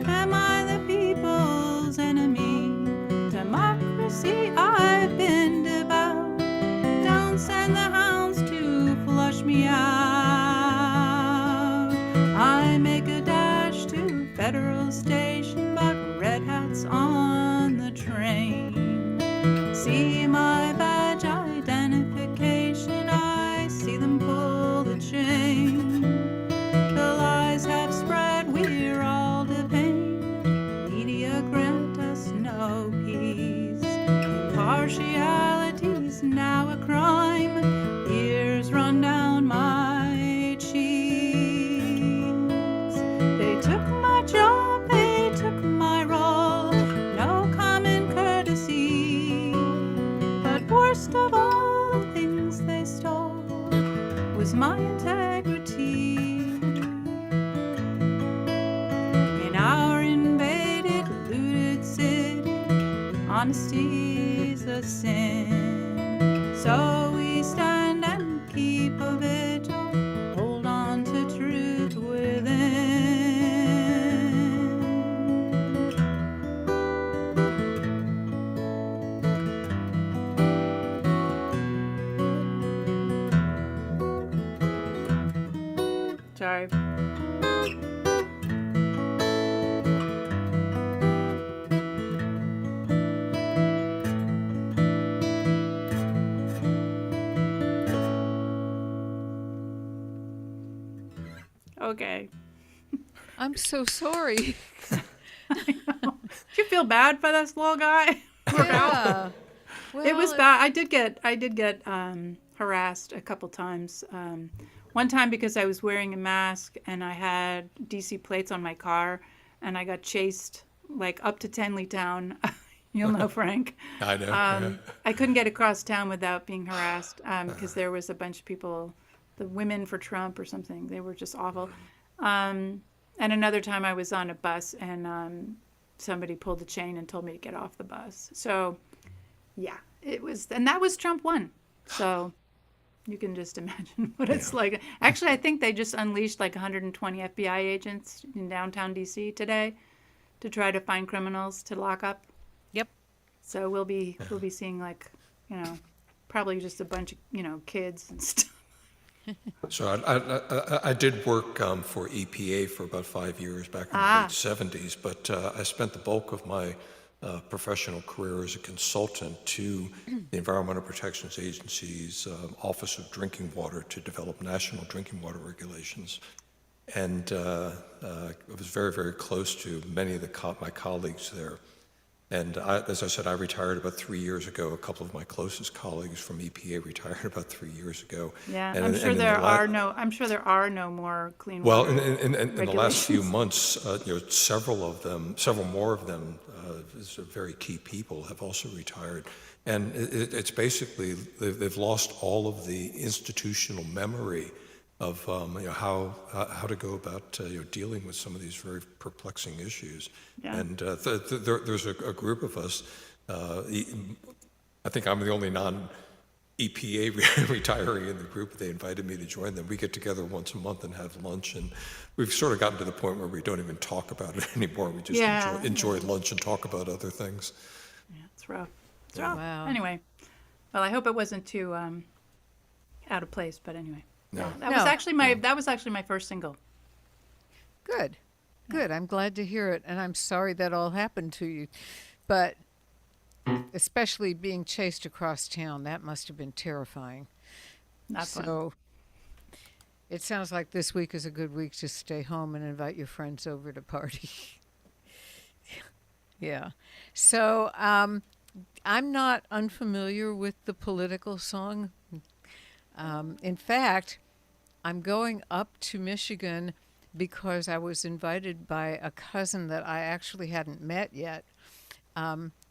Am I the people's enemy? Democracy I've been devout. Don't send the hounds to flush me out. I make a dash to Federal Station, but red hats on the train. See my badge identification, I see them pull the chain. The lies have spread, we're all defamed. Media grant us no peace. Impartiality's now a crime. Tears run down my cheeks. They took my job, they took my role, no common courtesy. But worst of all the things they stole was my integrity. In our invaded, looted city, honesty's a sin. So we stand and keep a vigil, hold on to truth within. Sorry. Okay. I'm so sorry. Did you feel bad for this little guy? Yeah. It was Well, bad. I did get harassed a couple times. One time because I was wearing a mask and I had DC plates on my car, and I got chased like up to Tenleytown. You'll know Frank. I know. I couldn't get across town without being harassed because there was a bunch of people, the Women for Trump or something. They were just awful. And another time I was on a bus and somebody pulled the chain and told me to get off the bus. So, yeah, it was, and that was Trump 1. So you can just imagine what it's like. Actually, I think they just unleashed like 120 FBI agents in downtown DC today to try to find criminals to lock up. Yep. So we'll be seeing like, probably just a bunch of, kids and stuff. So I did work for EPA for about 5 years back in the late 70s, but I spent the bulk of my professional career as a consultant to the Environmental Protection Agency's Office of Drinking Water to develop national drinking water regulations. And I was very, very close to many of my colleagues there. And as I said, I retired about 3 years ago. A couple of my closest colleagues from EPA retired about 3 years ago. Yeah, And I'm in sure the there are no more clean water. Well, in the last few regulations. months, several more of them, very key people have also retired. And it's basically, they've lost all of the institutional memory of how to go about dealing with some of these very perplexing issues. Yeah. And there's a group of us. I think I'm the only non-EPA retiree in the group. They invited me to join them. We get together once a month and have lunch, and we've sort of gotten to the point where we don't even talk about it anymore. We just enjoy lunch and talk about other things. Yeah, it's rough. It's rough. Wow. Anyway, well, I hope it wasn't too out of place, but anyway. No. Yeah, that was actually my first single. Good. Good. I'm glad to hear it. And I'm sorry that all happened to you. But especially being chased across town, that must have been terrifying. Not fun. So it sounds like this week is a good week to stay home and invite your friends over to party. Yeah. So I'm not unfamiliar with the political song. In fact, I'm going up to Michigan because I was invited by a cousin that I actually hadn't met yet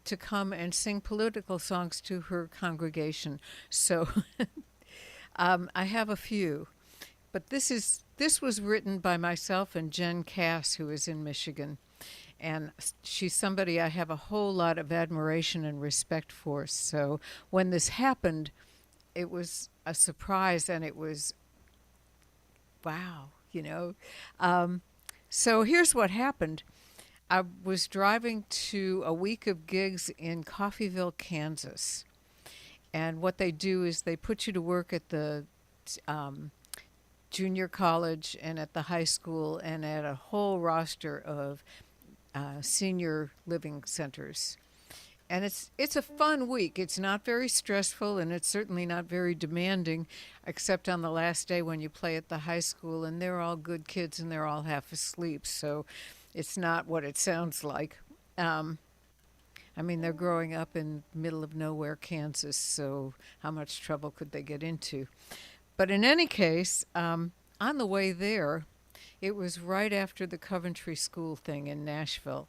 to come and sing political songs to her congregation. So I have a few. But this was written by myself and Jen Cass, who is in Michigan. And she's somebody I have a whole lot of admiration and respect for. So when this happened, it was a surprise, and it was, wow, you know. So here's what happened. I was driving to a week of gigs in Coffeyville, Kansas. And what they do is they put you to work at the junior college and at the high school and at a whole roster of senior living centers. And it's a fun week. It's not very stressful, and it's certainly not very demanding, except on the last day when you play at the high school, and they're all good kids and they're all half asleep, so it's not what it sounds like. I mean, they're growing up in middle of nowhere, Kansas, so how much trouble could they get into? But in any case, on the way there, it was right after the Coventry School thing in Nashville.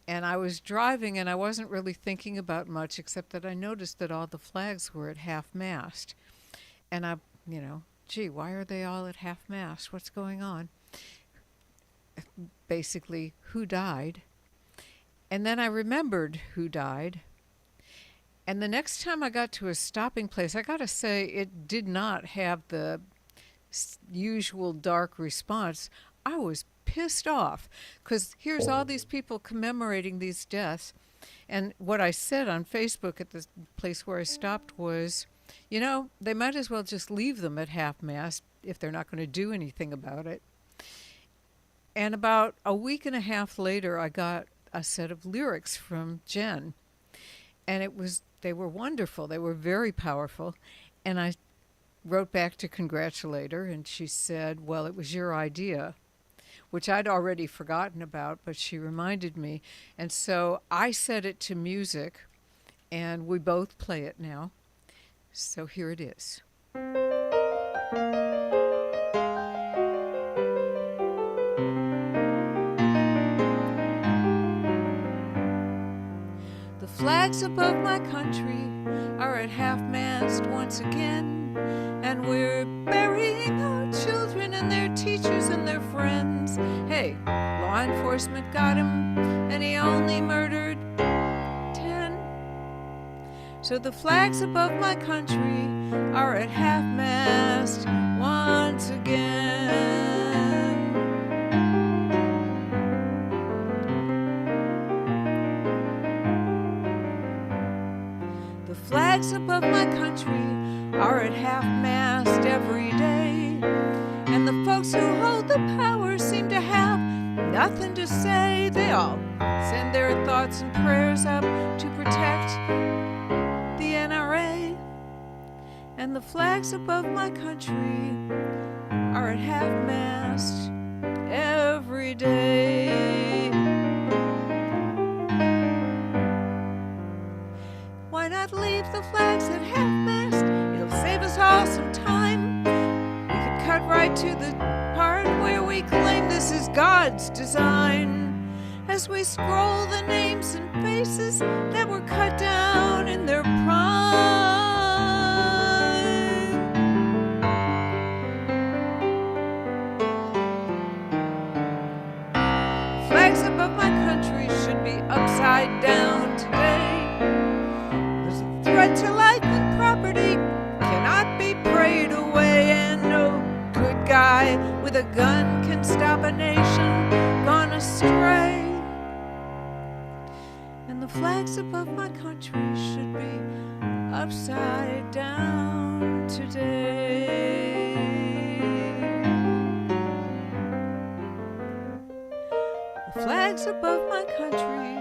And I was driving, and I wasn't really thinking about much, except that I noticed that all the flags were at half-mast. And I, gee, why are they all at half-mast? What's going on? Basically, who died? And then I remembered who died. And the next time I got to a stopping place, I got to say, it did not have the usual dark response. I was pissed off, because here's all these people commemorating these deaths. And what I said on Facebook at the place where I stopped was, they might as well just leave them at half-mast if they're not going to do anything about it. And about a week and a half later, I got a set of lyrics from Jen. And they were wonderful. They were very powerful. And I wrote back to congratulate her, and she said, well, it was your idea, which I'd already forgotten about, but she reminded me. And so I set it to music, and we both play it now. So here it is. The flags above my country are at half-mast once again, and we're burying our children and their teachers and their friends. Hey, law enforcement got him, and he only murdered 10. So the flags above my country are at half-mast once again. The flags above my country are at half-mast every day, and the folks who hold the power seem to have nothing to say. They all send their thoughts and prayers up to protect the NRA, and the flags above my country are at half-mast every day. Why not leave the flags at half-mast? It'll save us all some time. We could cut right to the part where we claim this is God's design, as we scroll the names and faces that were cut down in their prime. Flags above my country should be upside down today. There's a threat to life and property cannot be prayed away, and no good guy with a gun can stop a nation gone astray. And the flags above my country should be upside down today. The flags above my country.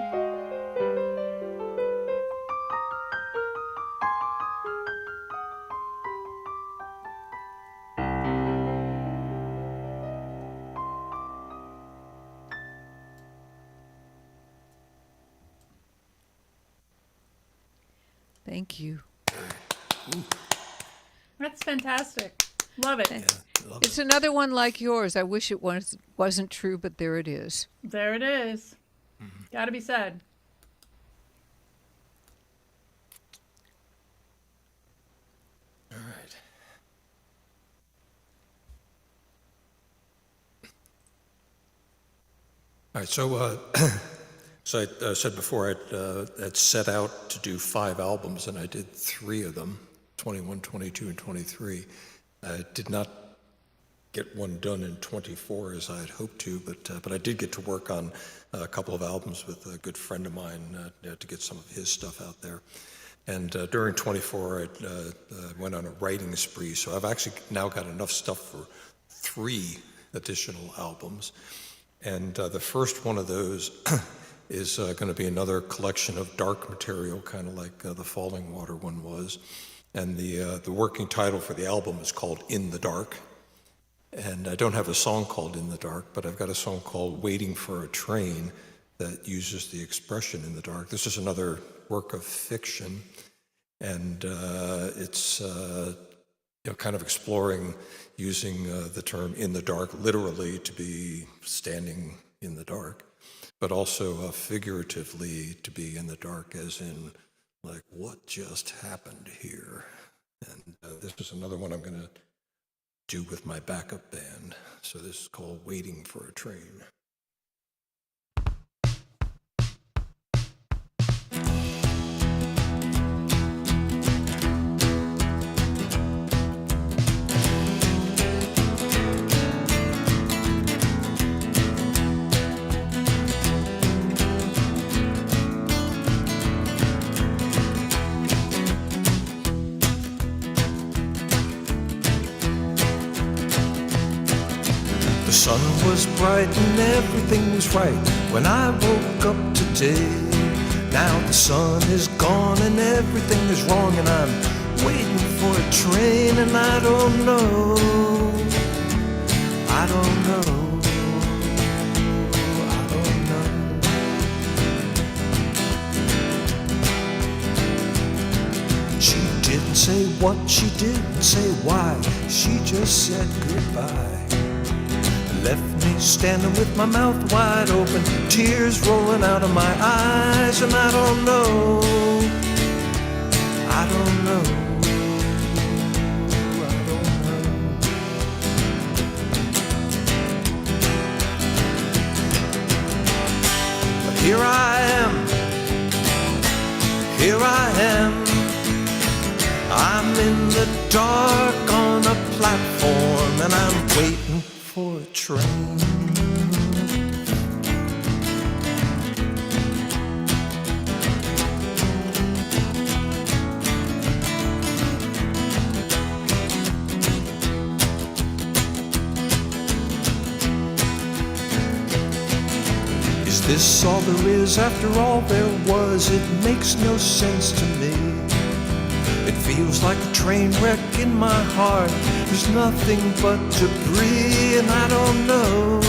Thank you. That's fantastic. Love it. It's another one like yours. I wish it wasn't true, but there it is. There it is. Got to be said. All right, so I said before I'd set out to do 5 albums, and I did 3 of them, 21, 22, and 23. I did not get one done in 24 as I had hoped to, but I did get to work on a couple of albums with a good friend of mine to get some of his stuff out there. And during 24, I went on a writing spree, so I've actually now got enough stuff for 3 additional albums. And the first one of those is going to be another collection of dark material, kind of like the Falling Water one was. And the working title for the album is called In the Dark. And I don't have a song called In the Dark, but I've got a song called Waiting for a Train that uses the expression in the dark. This is another work of fiction, and it's kind of exploring using the term in the dark literally to be standing in the dark, but also figuratively to be in the dark as in, like, what just happened here? And this is another one I'm going to do with my backup band. So this is called Waiting for a Train. The sun was bright and everything was right when I woke up today. Now the sun is gone and everything is wrong, and I'm waiting for a train, and I don't know, I don't know, I don't know. She didn't say what, she didn't say why, she just said goodbye. Left me standing with my mouth wide open, tears rolling out of my eyes, and I don't know, I don't know, I don't know. But here I am, here I am, I'm in the dark on a platform, and I'm waiting for a train. Is this all there is after all there was? It makes no sense to me. It feels like a train wreck in my heart. There's nothing but debris, and I don't know,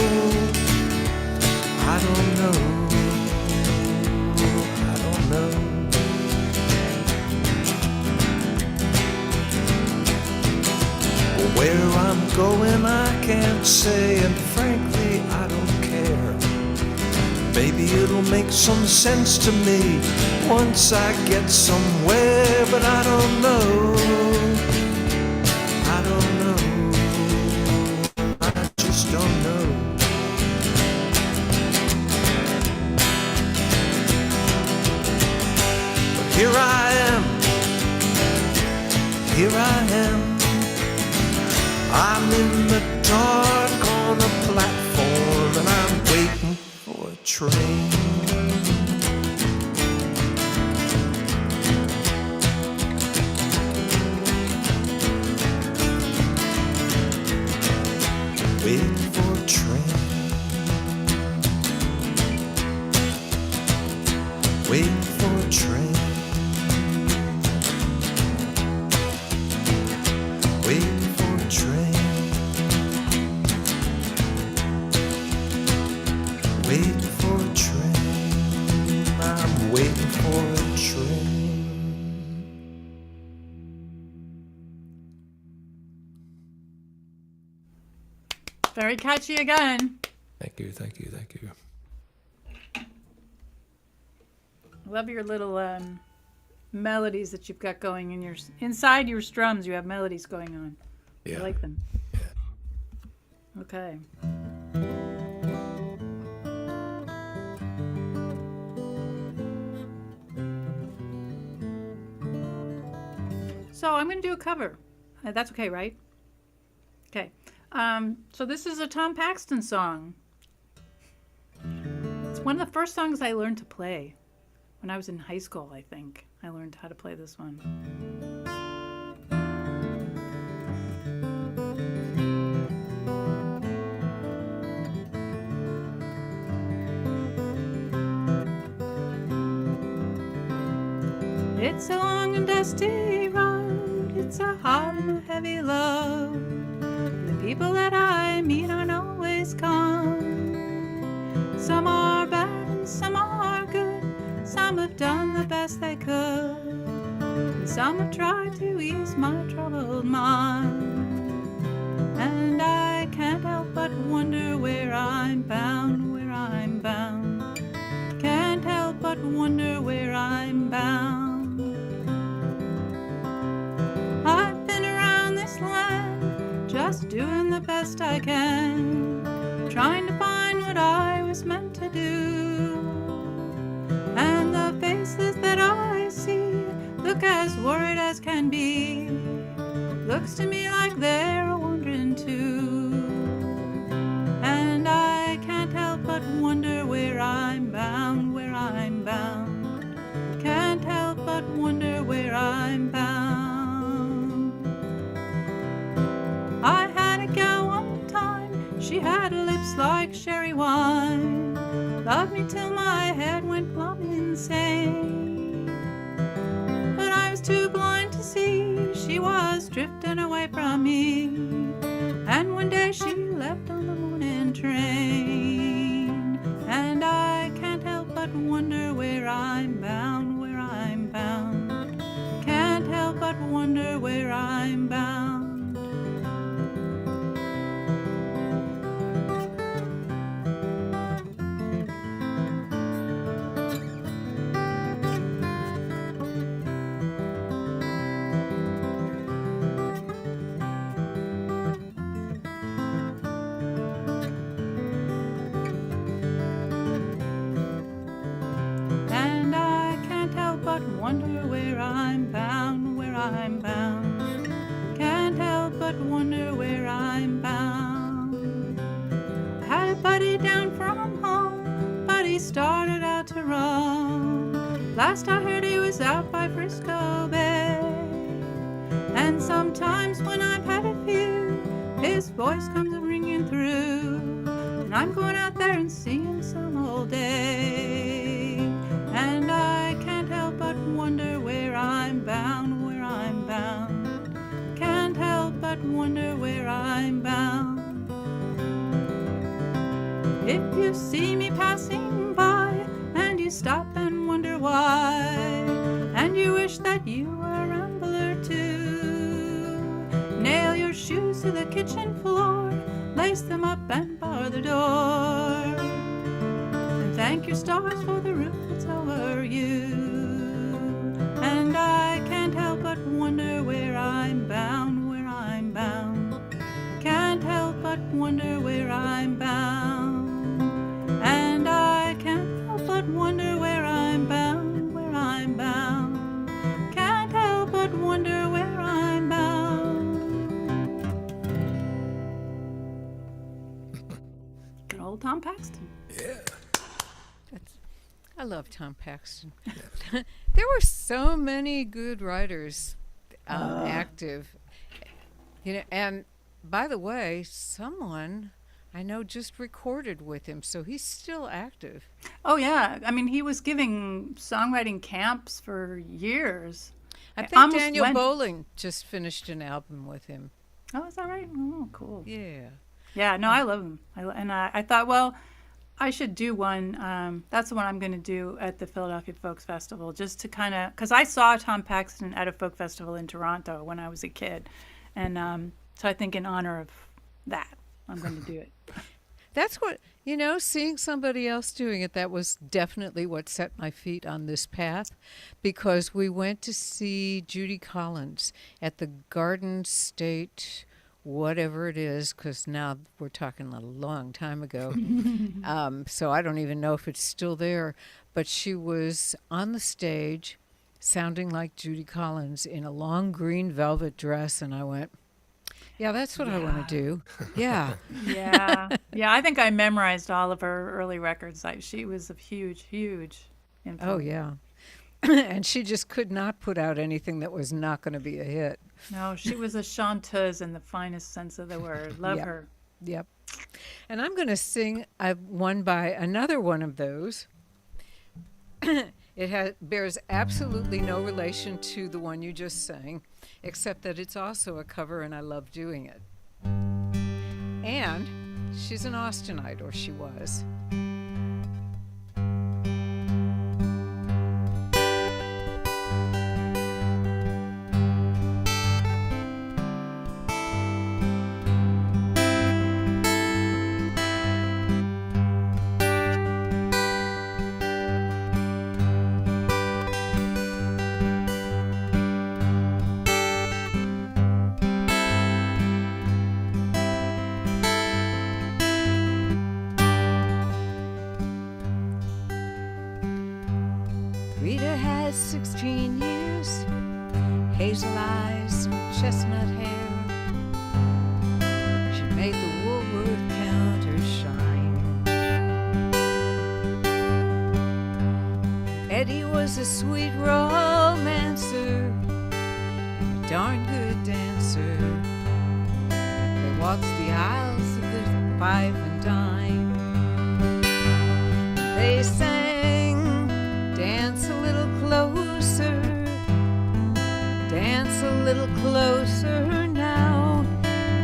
I don't know, I don't know. Where I'm going I can't say, and frankly I don't care. Maybe it'll make some sense to me once I get somewhere, but I don't know, I don't know, I just don't know. But here I am, here I am, I'm in the dark on a platform, and I'm waiting for a train. Waiting for a train. Waiting for a train. Waiting for a train. Waiting for a train. I'm waiting for a train. Very catchy again. Thank you, thank you, thank you. Love your little melodies that you've got going in your inside your strums. You have melodies going on. Yeah. I like them. Yeah. Okay. So I'm going to do a cover. That's okay, right? Okay. So this is a Tom Paxton song. It's one of the first songs I learned to play when I was in high school, I think. I learned how to play this one. It's a long and dusty road, it's a hard and a heavy load. The people that I meet aren't always kind. Some are bad and some are good, some have done the best they could, and some have tried to ease my troubled mind. And I can't help but wonder where I'm bound, where I'm bound. Can't help but wonder where I'm bound. I've been around this land, just doing the best I can, trying to find what I was meant to do. And the faces that I see look as worried as can be. Looks to me like they're wondering too. And I can't help but wonder where I'm bound, where I'm bound. Can't help but wonder where I'm bound. I had a gal one time, she had lips like sherry wine. Loved me till my head went plumb insane. But I was too blind to see she was drifting away from me. And one day she left on the morning train. And I can't help but wonder where I'm bound, where I'm bound. Can't help but wonder where I'm bound. And I can't help but wonder where I'm bound, where I'm bound. Can't help but wonder where I'm bound. I had a buddy down from home, but he started out to roam. Last I heard he was out by Frisco Bay. And sometimes when I've had a few, his voice comes ringing through. And I'm going out there and singing some old day. And I can't help but wonder where I'm bound, where I'm bound. Can't help but wonder where I'm bound. If you see me passing by and you stop and wonder why, and you wish that you were a rambler too, nail your shoes to the kitchen floor, lace them up and bar the door, and thank your stars for the roof that's over you. And I can't help but wonder where I'm bound, where I'm bound. Can't help but wonder where I'm bound. And I can't help but wonder where I'm bound, where I'm bound. Can't help but wonder where I'm bound. Good old Tom Paxton. Yeah. I love Tom Paxton. There were so many good writers active. You know, and by the way, someone I know just recorded with him, so he's still active. Oh, yeah. I mean, he was giving songwriting camps for years. I think almost Daniel went- Bowling just finished an album with him. Oh, is that right? Oh, cool. Yeah. Yeah, no, I love him. I thought, well, I should do one. That's the one I'm going to do at the Philadelphia Folks Festival, just to kind of, because I saw Tom Paxton at a folk festival in Toronto when I was a kid. And so I think in honor of that, I'm going to do it. That's what, you know, seeing somebody else doing it, that was definitely what set my feet on this path, because we went to see Judy Collins at the Garden State, whatever it is, because now we're talking a long time ago. So I don't even know if it's still there, but she was on the stage sounding like Judy Collins in a long green velvet dress, and I went, yeah, that's what I want to do. Yeah. Yeah. Yeah, I think I memorized all of her early records. She was a huge, huge influence. Oh, yeah. And she just could not put out anything that was not going to be a hit. No, she was a chanteuse in the finest sense of the word. Love her. Yep. And I'm going to sing one by another one of those. It bears absolutely no relation to the one you just sang, except that it's also a cover and I love doing it. And she's an Austinite, or she was. Rita has 16 years, hazel eyes, chestnut hair. She made the Woolworth counter shine. Eddie was a sweet romancer and a darn good dancer. They waltzed the aisles of the five and dime. They sang, dance a little closer, dance a little closer now,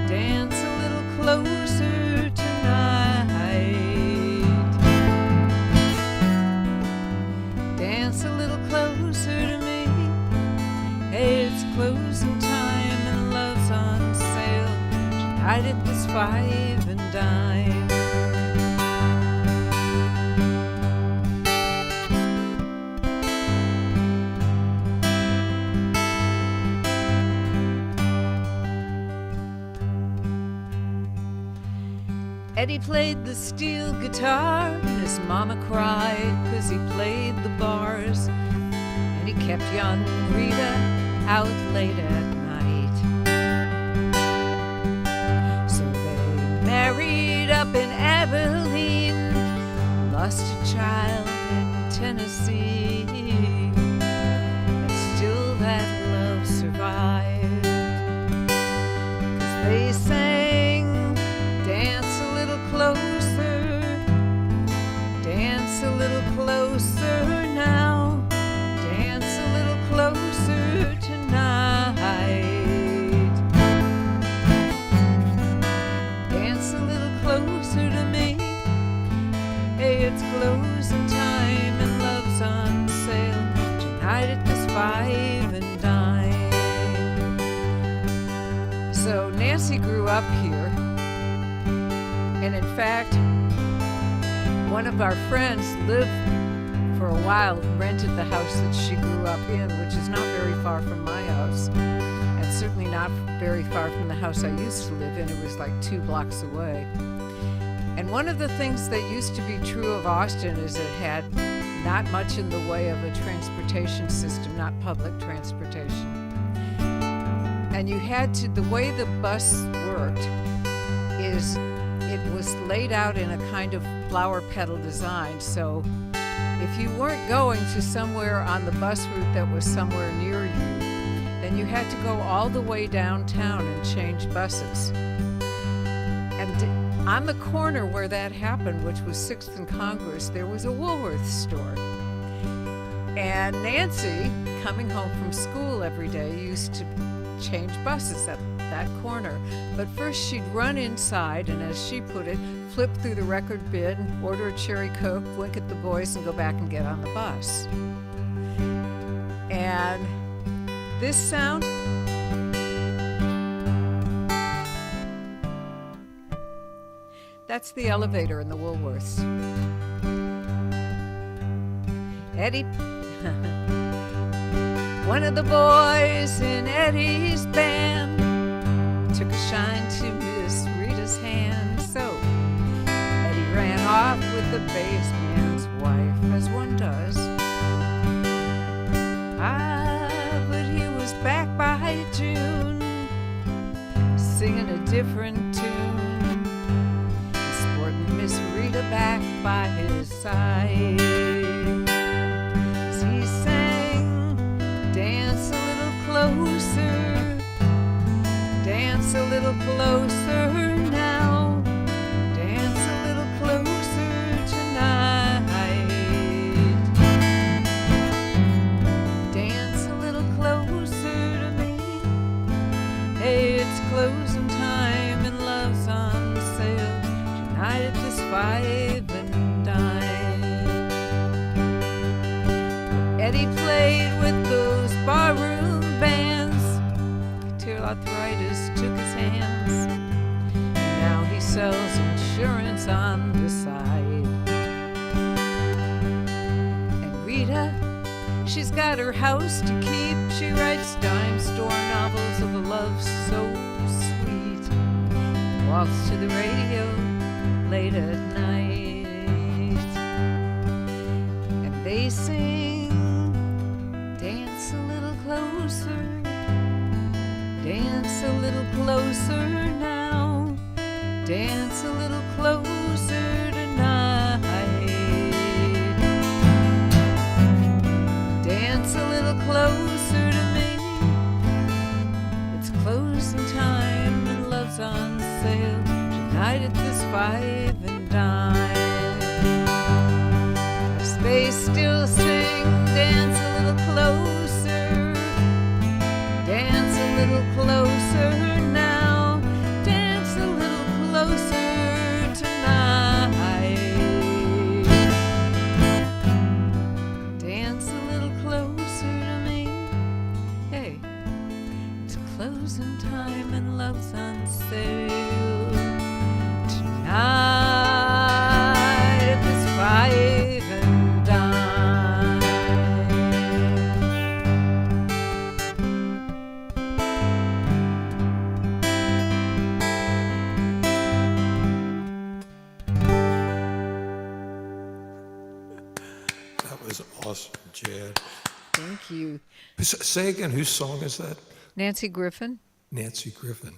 dance a little closer tonight. Dance a little closer to me. Hey, it's closing time and love's on sale tonight at this five and dime. Eddie played the steel guitar, and his mama cried 'cause he played the bars, and he kept young Rita out late at night. So they married up in Abilene, lost a child in Tennessee, and still that love survived. 'Cause they sang, dance a little closer, dance a little closer now, dance a little closer tonight. Dance a little closer to me. Hey, it's closing time and love's on sale tonight at this five and dime. So Nancy grew up here. And in fact, one of our friends lived for a while, rented the house that she grew up in, which is not very far from my house, and certainly not very far from the house I used to live in. It was like 2 blocks away. And one of the things that used to be true of Austin is it had not much in the way of a transportation system, not public transportation. And you had to, the way the bus worked is it was laid out in a kind of flower petal design. So if you weren't going to somewhere on the bus route that was somewhere near you, then you had to go all the way downtown and change buses. And on the corner where that happened, which was 6th and Congress, there was a Woolworth store. And Nancy, coming home from school every day, used to change buses at that corner. But first she'd run inside and, as she put it, flip through the record bin, order a cherry Coke, wink at the boys, and go back and get on the bus. And this sound, that's the elevator in the Woolworths. Eddie, one of the boys in Eddie's band, took a shine to Miss Rita's hand. So Eddie ran off with the bass man's wife, as one does. I different tune, sporting Miss Rita back by his side. As he sang, dance a little closer, dance a little closer now, dance a little closer tonight. Dance a little closer to me. Hey, it's closing time and love's on sale tonight at this 5 and dime. Eddie played with those barroom bands. Till arthritis took his hands. Now he sells insurance on the side. And Rita, she's got her house to keep. She writes dime store novels of a love so sweet. Walks to the radio late at night. And they sing, dance a little closer, dance a little closer now, dance a little closer tonight. Dance a little closer to me. It's closing time and love's on sale tonight at this 5 and dime. As they still sing, dance a little closer, dance a little closer now, dance a little closer tonight. Dance a little closer to me. Hey, it's closing time and love's on sale tonight at this 5 and dime. That was awesome, Jan. Thank you. Say again, whose song is that? Nancy Griffin? Nancy Griffin.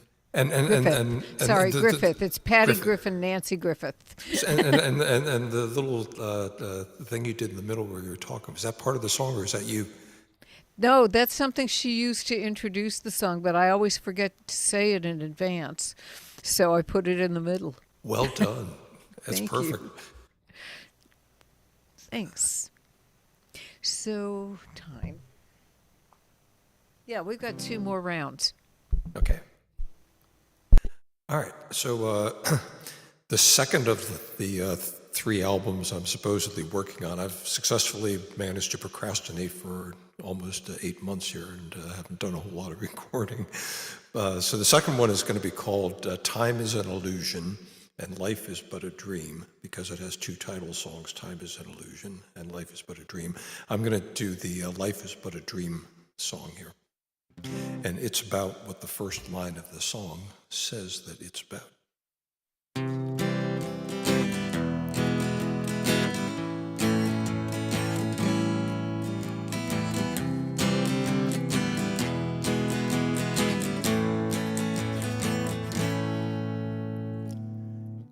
Sorry, Griffith. It's Patty Griffith. Griffin, Nancy Griffith. And the little thing you did in the middle where you were talking, was that part of the song or is that you? No, that's something she used to introduce the song, but I always forget to say it in advance. So I put it in the middle. Well done. That's Thank perfect. you. Thanks. So, time. Yeah, we've got 2 more rounds. Okay. All right. So the second of the 3 albums I'm supposedly working on, I've successfully managed to procrastinate for almost 8 months here and haven't done a whole lot of recording. So the second one is going to be called Time is an Illusion and Life is But a Dream, because it has 2 title songs, Time is an Illusion and Life is But a Dream. I'm going to do the Life is But a Dream song here. And it's about what the first line of the song says that it's about.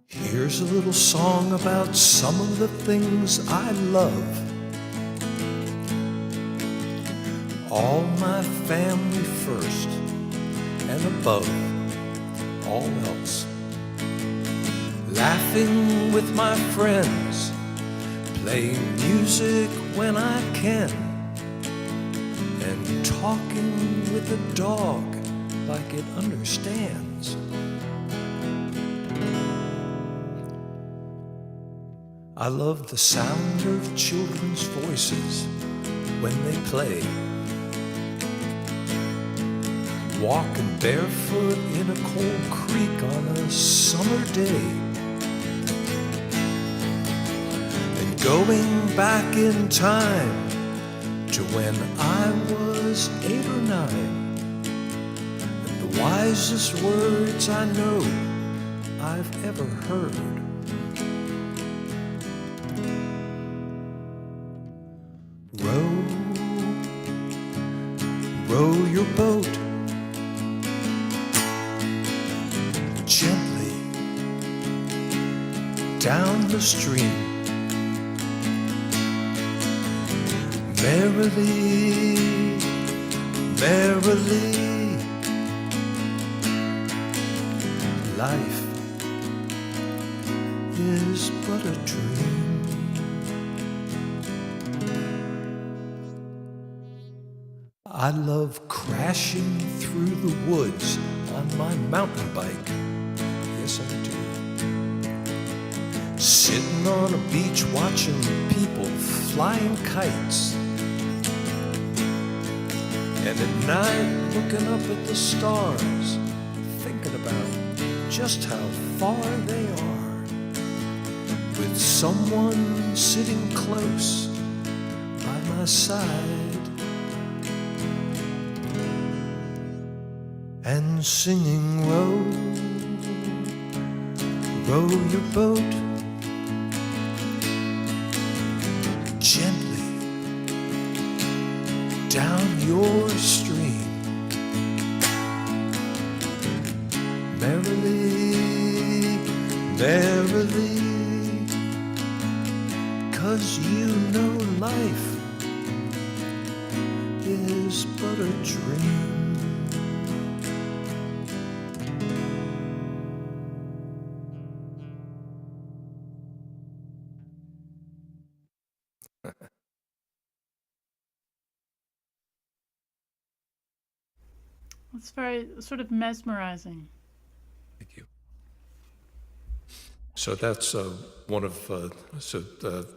Here's a little song about some of the things I love. All my family first and above all else. Laughing with my friends, playing music when I can, and talking with a dog like it understands. I love the sound of children's voices when they play. Walking barefoot in a cold creek on a summer day. And going back in time to when I was 8 or 9. And the wisest words I know I've ever heard. Row, row your boat down the stream. Merrily, merrily, life is but a dream. I love crashing through the woods on my mountain bike. Yes, I do. Sitting on a beach watching people flying kites. And at night looking up at the stars, thinking about just how far they are. With someone sitting close by my side and singing, row, row your boat gently down your stream. Merrily, merrily, 'cause you know life is but a dream. It's very sort of mesmerizing. Thank you. So that's one of,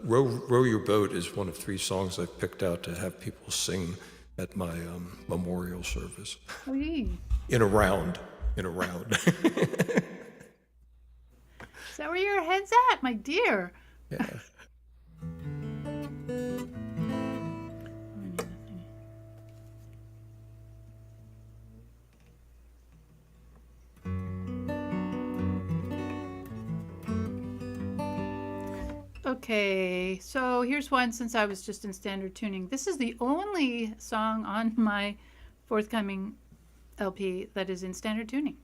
Row Your Boat is one of 3 songs I've picked out to have people sing at my memorial service. Oh, yay. In a round. Is that where your head's at, my dear? Yeah. Okay, so here's one since I was just in standard tuning. This is the only song on my forthcoming LP that is in standard tuning.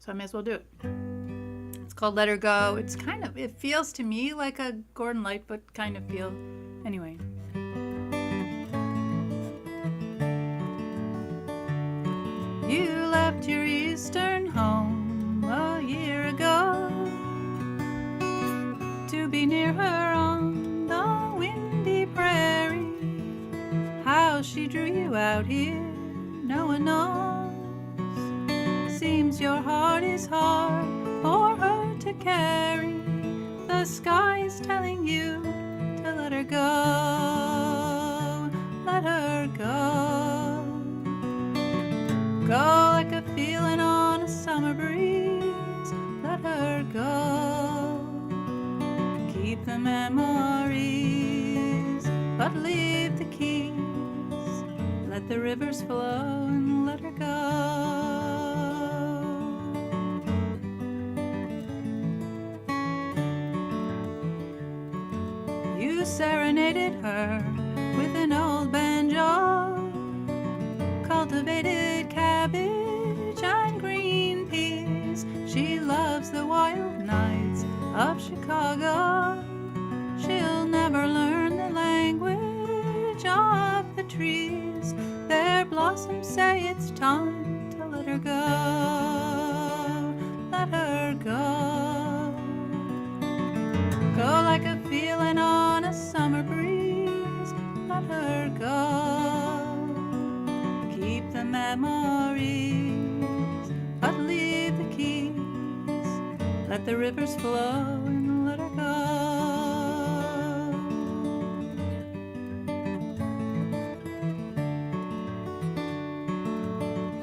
So I may as well do it. It's called Let Her Go. It's kind of, it feels to me like a Gordon Lightfoot kind of feel. Anyway. You left your eastern home a year ago to be near her on the windy prairie. How she drew you out here, no one knows. Seems your heart is hard for her to carry. The sky is telling you to let her go. Let her go. Go like a feeling on a summer breeze. Let her go. Keep the memories, but leave the keys. Let the rivers flow and let her go. You serenaded her with an old banjo, cultivated cabbage and green peas. She loves the wild nights of Chicago. She'll never learn the language of the trees. Their blossoms say it's time to let her go. Let her go. Go like a feeling on a summer breeze. Let her go. Keep the memories, but leave the keys. Let the rivers flow and let her go.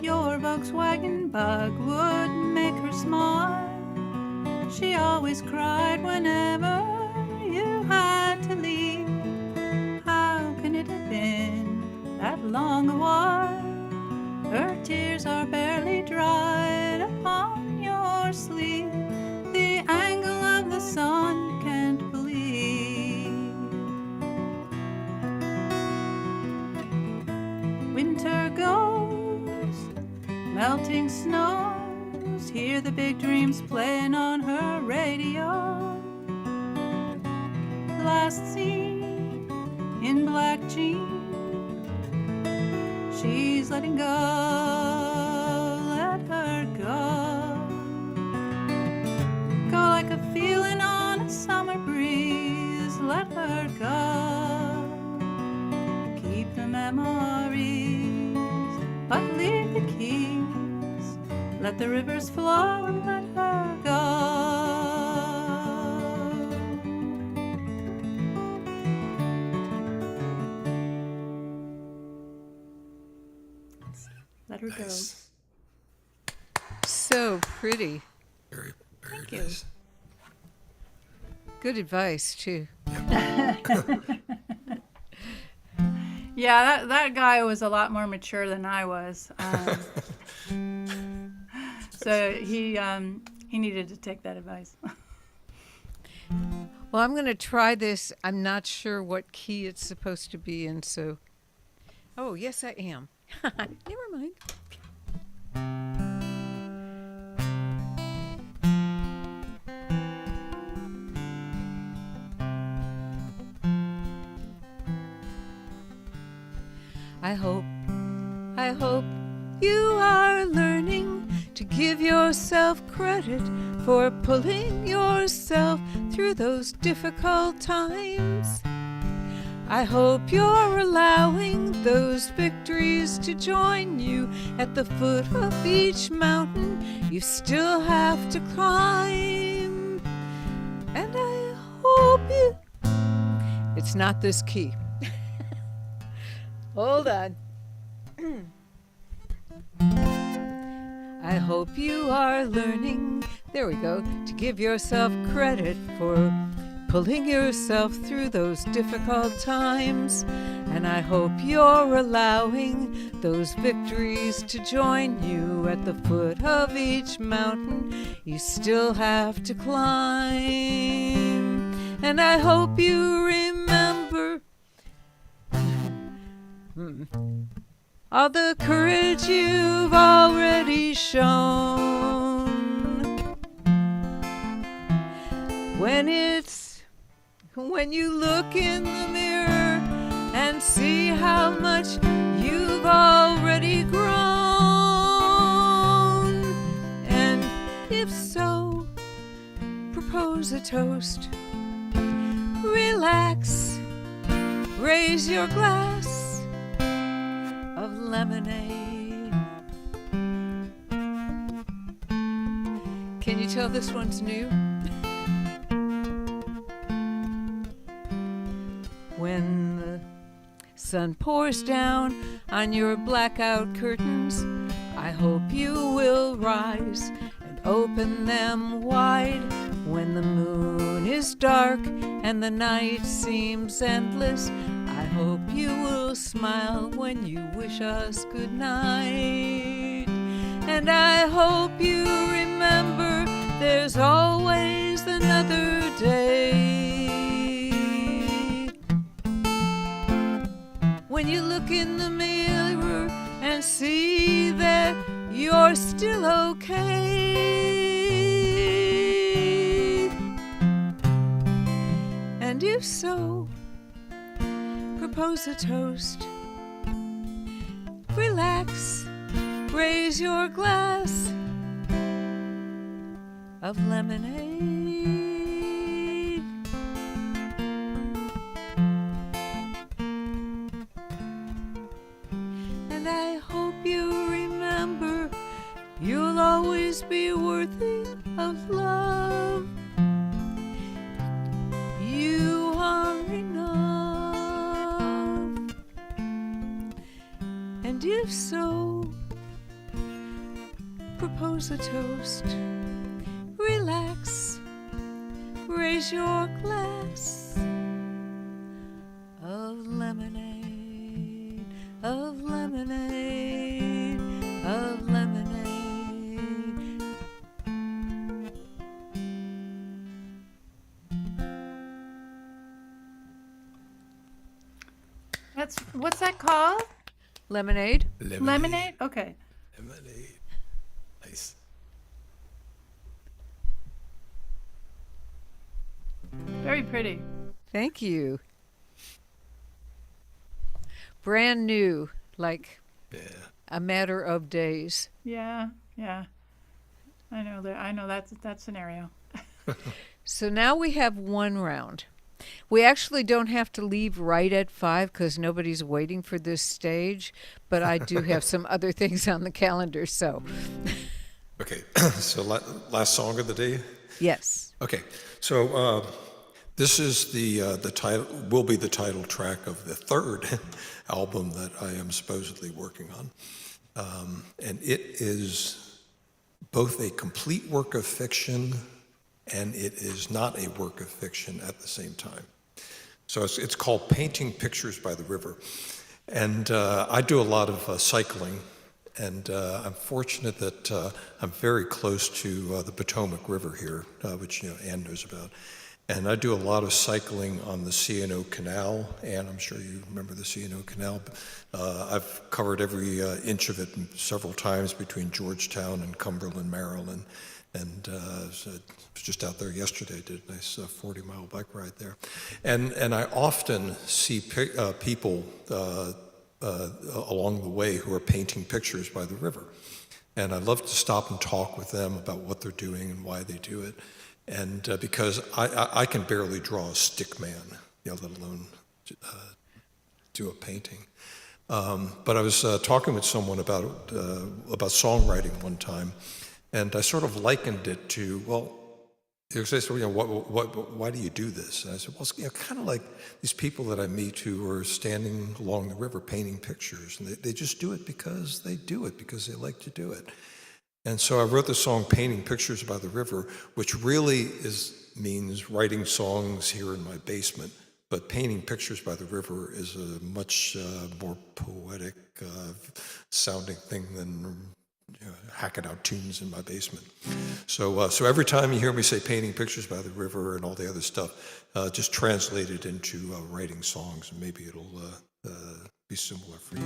Your Volkswagen bug would make her smile. She always cried whenever you had to leave. How can it have been that long a while? Her tears are barely dried upon your sleeve. The angle of the sun you can't believe. Winter goes, melting snows. Hear the big dreams playing on her radio. last seen in black jeans. She's letting go, let her go. Go like a feeling on a summer breeze, let her go. Keep the memories, but leave the keys. Let the rivers flow and let her go. Let her go. Nice. So pretty. Very, very Thank you. nice. Good advice, too. Yeah, that guy was a lot more mature than I was. So he needed to take that advice. Well, I'm going to try this. I'm not sure what key it's supposed to be in, so. Oh, yes, I am. Never mind. I hope you are learning to give yourself credit for pulling yourself through those difficult times. I hope you're allowing those victories to join you at the foot of each mountain you still have to climb. And I hope you... It's not this key. Hold on. I hope you are learning, there we go, to give yourself credit for pulling yourself through those difficult times. And I hope you're allowing those victories to join you at the foot of each mountain you still have to climb. And I hope you remember all the courage you've already shown. When you look in the mirror and see how much you've already grown. And if so, propose a toast. Relax, raise your glass of lemonade. Can you tell this one's new? When the sun pours down on your blackout curtains, I hope you will rise and open them wide. When the moon is dark and the night seems endless, I hope you will smile when you wish us good night. And I hope you remember there's always another day. When you look in the mirror and see that you're still okay. And if so, propose a toast. Relax, raise your glass of lemonade. And I hope you remember you'll always be worthy of love. You are enough. And if so, propose a toast. Relax, raise your glass of lemonade, of lemonade, of lemonade. What's that called? Lemonade? Lemonade? Okay. Lemonade. Nice. Very pretty. Thank you. Brand new, like Yeah. a matter of days. Yeah, yeah. I know that. I know that scenario. So now we have one round. We actually don't have to leave right at 5 because nobody's waiting for this stage, but I do have some other things on the calendar, so Okay, so last song of the day? yes. Okay, so this is the title, will be the title track of the third album that I am supposedly working on. And it is both a complete work of fiction and it is not a work of fiction at the same time. So it's called Painting Pictures by the River. And I do a lot of cycling, and I'm fortunate that I'm very close to the Potomac River here, which Ann knows about. And I do a lot of cycling on the C&O Canal, and I'm sure you remember the C&O Canal. I've covered every inch of it several times between Georgetown and Cumberland, Maryland. And so I was just out there yesterday, did a nice 40-mile bike ride there. And I often see people along the way who are painting pictures by the river. And I love to stop and talk with them about what they're doing and why they do it. And because I can barely draw a stick man, let alone do a painting. But I was talking with someone about songwriting one time, and I sort of likened it to, well, they say, so, why do you do this? And I said, well, kind of like these people that I meet who are standing along the river painting pictures, and they just do it because they do it, because they like to do it. And so I wrote the song Painting Pictures by the River, which really means writing songs here in my basement. But Painting Pictures by the River is a much more poetic sounding thing than hacking out tunes in my basement. So every time you hear me say Painting Pictures by the River and all the other stuff, just translate it into writing songs, and maybe it'll be similar for you.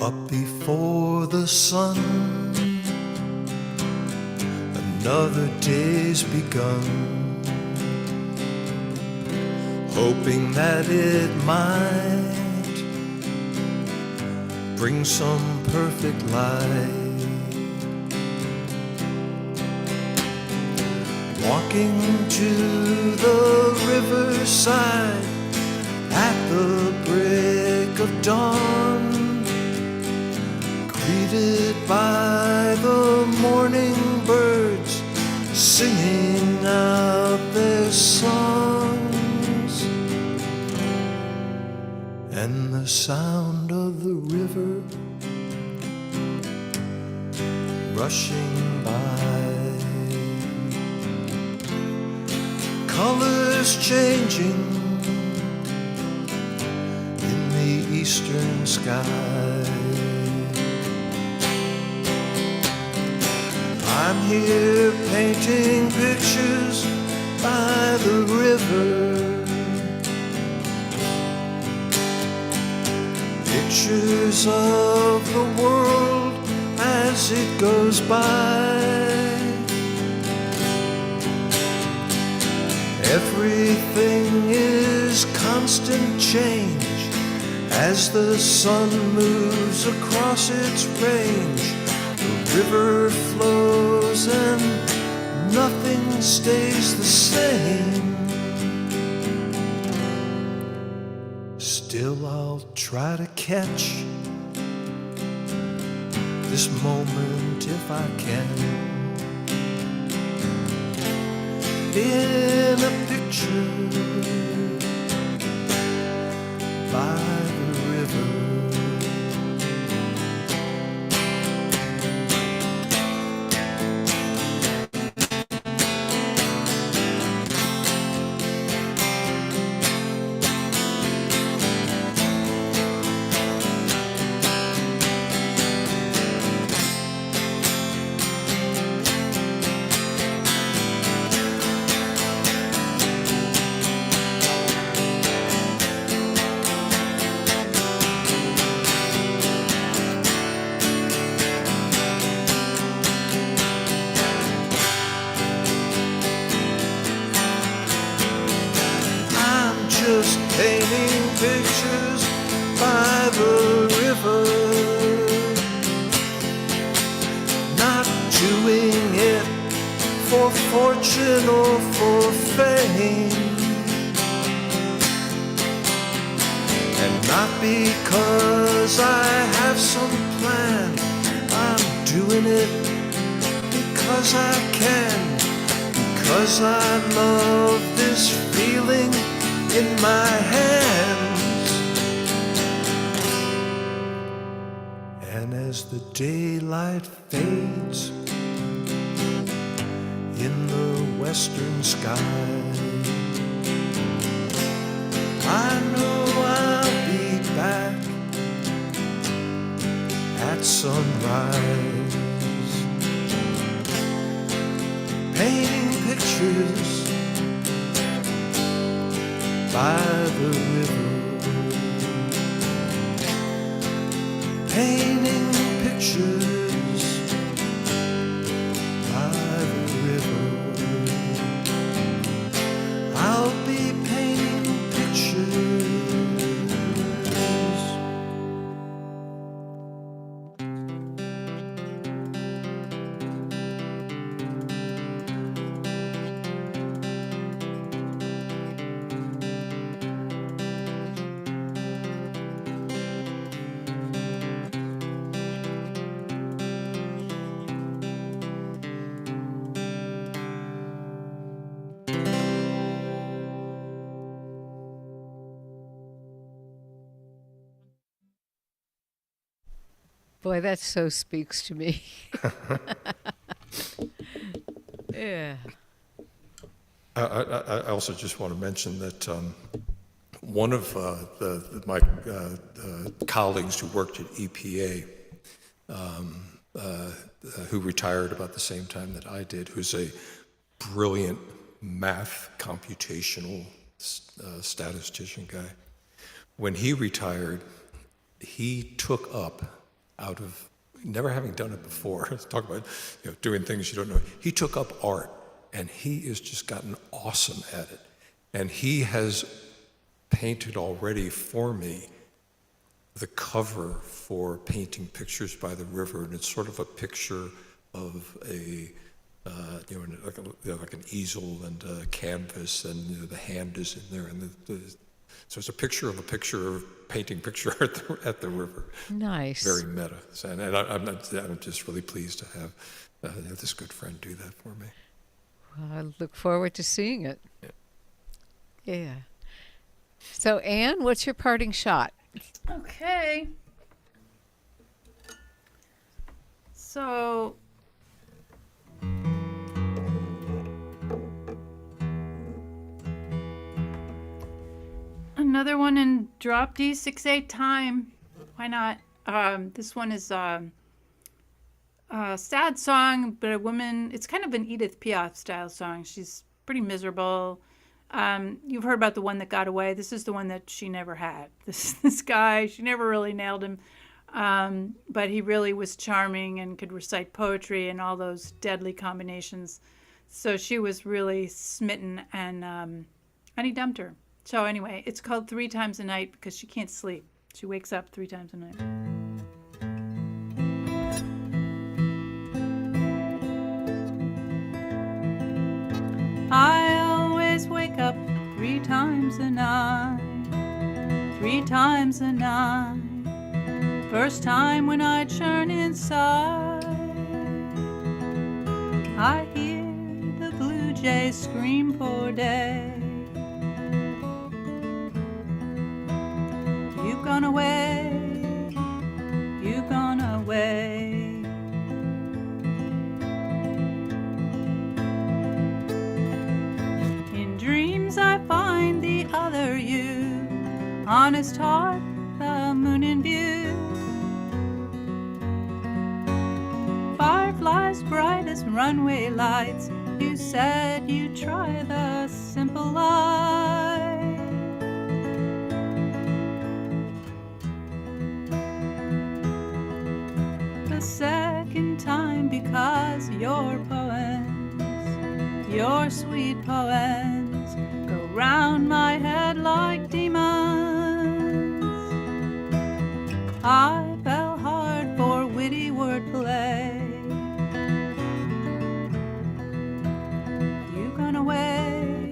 Up before the sun, another day's begun, hoping that it might bring some perfect light. Walking to the riverside at the break of dawn, greeted by the morning birds singing out their songs, and the sound of the river rushing by, colors changing in the eastern sky. I'm here painting pictures by the river, pictures of the world as it goes by. Everything is constant change as the sun moves across its range. The river flows and nothing stays the same. Still I'll try to catch this moment if I can, in a picture by the river. just painting pictures by the river, not doing it for fortune or for fame, and not because I have some plan. I'm doing it because I can, because I love this feeling in my hands. And as the daylight fades in the western sky, I know I'll be back at sunrise, painting pictures by the river, painting pictures by the river. I'll be painting pictures. Boy, that so speaks to me. Yeah. I also just want to mention that one of my colleagues who worked at EPA, who retired about the same time that I did, who's a brilliant math computational statistician guy, when he retired, he took up, out of never having done it before, talk about doing things you don't know, he took up art, and he has just gotten awesome at it. And he has painted already for me the cover for Painting Pictures by the River, and it's sort of a picture of a like an easel and a canvas, and the hand is in there, and so it's a picture of painting picture at the river. Nice. Very meta. And I'm just really pleased to have this good friend do that for me. Well, I look forward to seeing it. Yeah. So, Anne, what's your parting shot? Okay. So, another one in drop D 6/8 time. Why not? This one is a sad song, but a woman. It's kind of an Edith Piaf style song. She's pretty miserable. You've heard about the one that got away. This is the one that she never had. This guy, she never really nailed him, but he really was charming and could recite poetry and all those deadly combinations. So she was really smitten, and he dumped her. So anyway, it's called 3 Times a Night because she can't sleep. She wakes up 3 times a night. I always wake up 3 times a night, 3 times a night. First time when I turn inside, I hear the blue jays scream for day. You've gone away, you've gone away. In dreams I find the other you, honest heart, the moon in view. Fireflies bright as runway lights, you said you'd try the simple life. The second time because your poems, your sweet poems, go round my head like demons. I fell hard for witty wordplay. You gone away,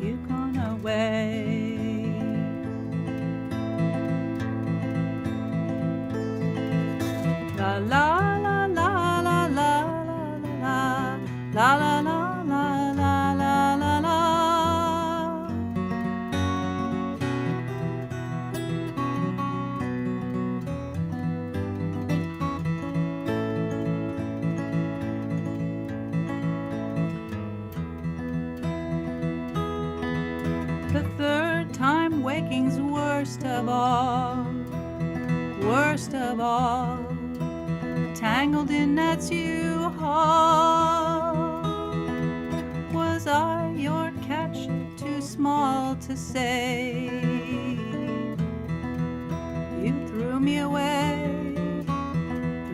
you gone away. La la la la la la la la la la. The third time waking's worst of all, worst of all. Tangled in nets you haul. Was I your catch too small to save? You threw me away,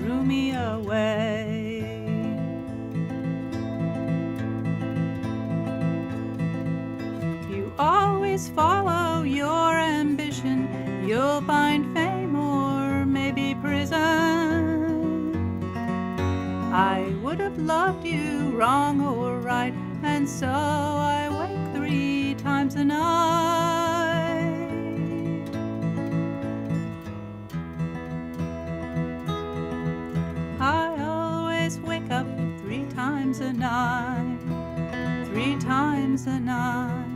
threw me away. You always follow your ambition. You'll find fame or maybe prison. I would have loved you wrong or right, and so I wake 3 times a night. I always wake up 3 times a night, 3 times a night.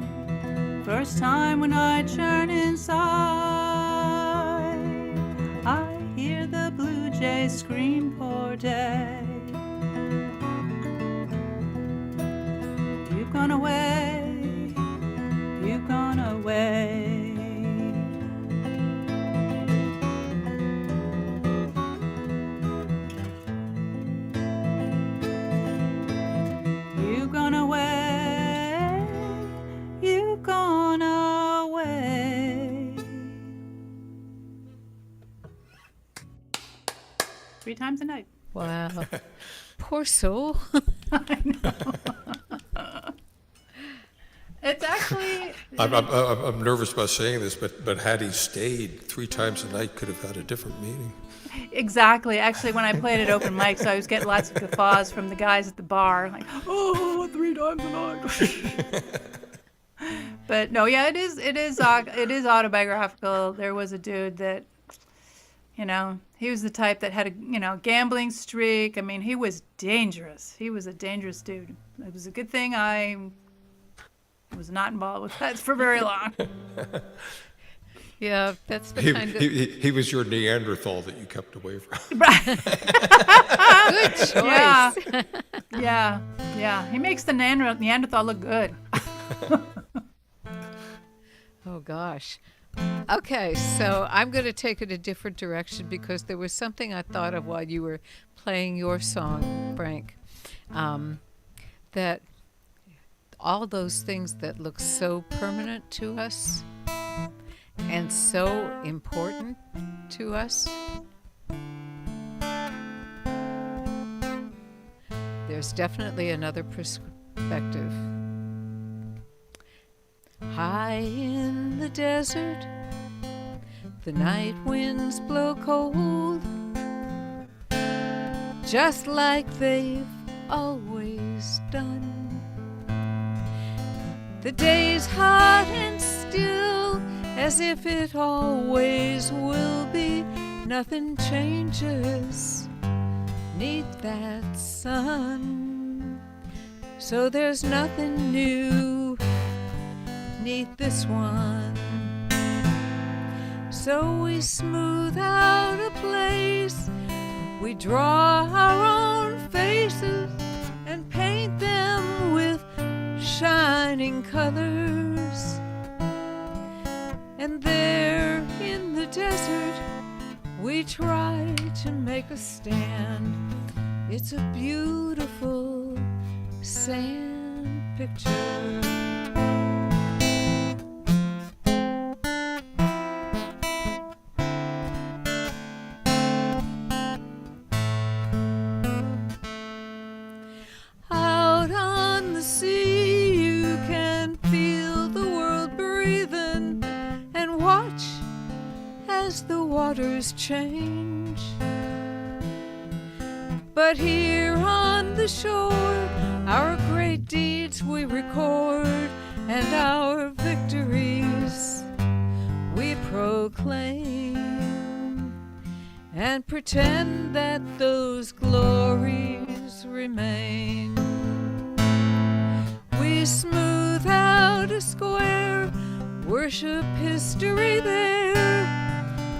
First time when I churn inside, I hear the blue jays scream for day. You've gone away, you've gone away. You've gone away, you've gone away. 3 times a night. Wow. Poor soul. I know. It's actually. I'm nervous about saying this, but had he stayed 3 times a night, could have had a different meaning. Exactly. Actually, when I played at open mics, I was getting lots of guffaws from the guys at the bar, like, "Oh, 3 times a night." But no, yeah, it is autobiographical. There was a dude that, he was the type that had a gambling streak. I mean, he was dangerous. He was a dangerous dude. It was a good thing I was not involved with that for very long. Yeah, that's the kind of He was your Neanderthal that you kept away from. good choice. Yeah. He makes the Neanderthal look good. Oh gosh. Okay, so I'm going to take it a different direction because there was something I thought of while you were playing your song, Frank, that all those things that look so permanent to us and so important to us, there's definitely another perspective. High in the desert, the night winds blow cold, just like they've always done. The day's hot and still, as if it always will be. Nothing changes 'neath that sun, so there's nothing new 'neath this one. So we smooth out a place, we draw our own faces and paint them with shining colors. And there in the desert we try to make a stand. It's a beautiful sand picture. Out on the sea you can feel the world breathe. things change. But here on the shore, our great deeds we record, and our victories we proclaim, and pretend that those glories remain. We smooth out a square, worship history there,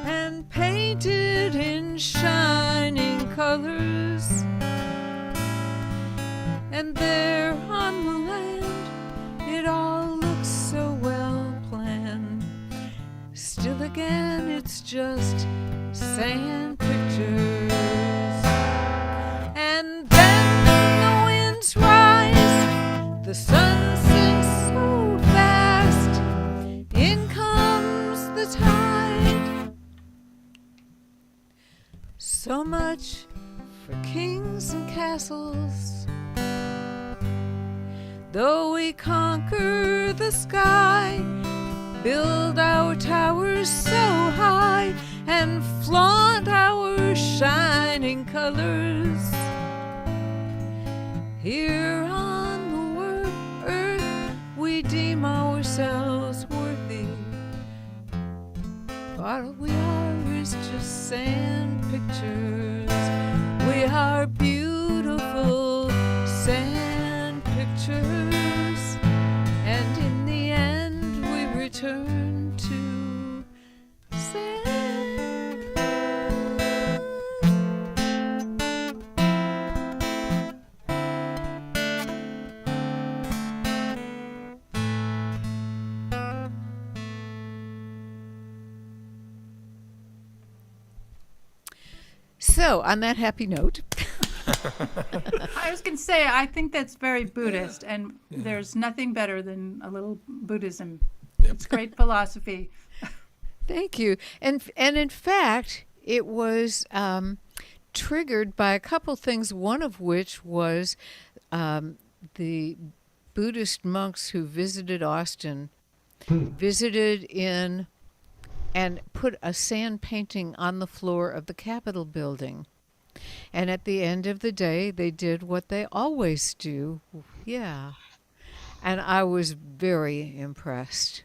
and paint it in shining colors. And there on the land, it all looks so well planned. Still again, it's just sand pictures. And then the winds rise, the sun sinks so fast, in comes the tide. So much for kings and castles. Though we conquer the sky, build our towers so high, and flaunt our shining colors, here on the earth we deem ourselves worthy. All we are is just sand pictures. We are beautiful sand pictures, and in the end we return to sand. So, on that happy note, I was going to say, I think that's very Buddhist, and there's nothing better than a little Buddhism. It's great philosophy. thank you. And in fact, it was triggered by a couple things, one of which was the Buddhist monks who visited Austin, visited in and put a sand painting on the floor of the Capitol building. And at the end of the day, they did what they always do. Yeah. And I was very impressed.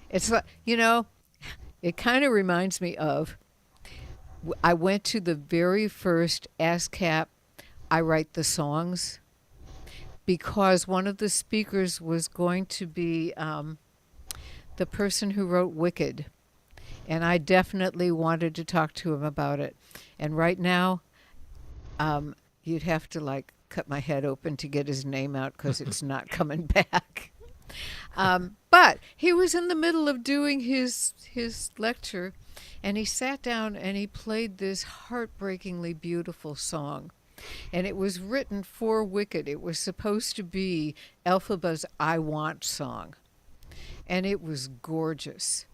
It's like, it kind of reminds me of, I went to the very first ASCAP I Write the Songs, because one of the speakers was going to be the person who wrote Wicked. And I definitely wanted to talk to him about it. And right now, you'd have to cut my head open to get his name out, because it's not coming back. But he was in the middle of doing his lecture, and he sat down and he played this heartbreakingly beautiful song. And it was written for Wicked. It was supposed to be Elphaba's I Want song. And it was gorgeous.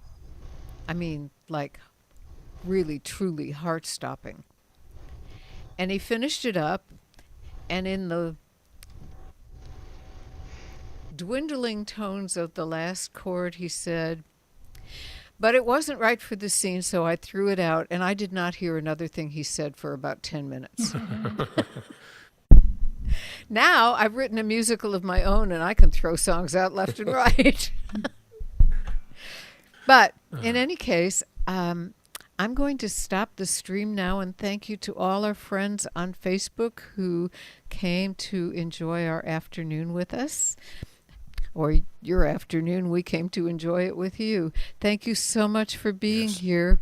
I mean, really, truly heart-stopping. And he finished it up, and in the dwindling tones of the last chord, he said, "But it wasn't right for the scene, so I threw it out," and I did not hear another thing he said for about 10 minutes. Now I've written a musical of my own, and I can throw songs out left and right. But in any case, I'm going to stop the stream now and thank you to all our friends on Facebook who came to enjoy our afternoon with us. Or your afternoon, we came to enjoy it with you. Thank you so much for being here.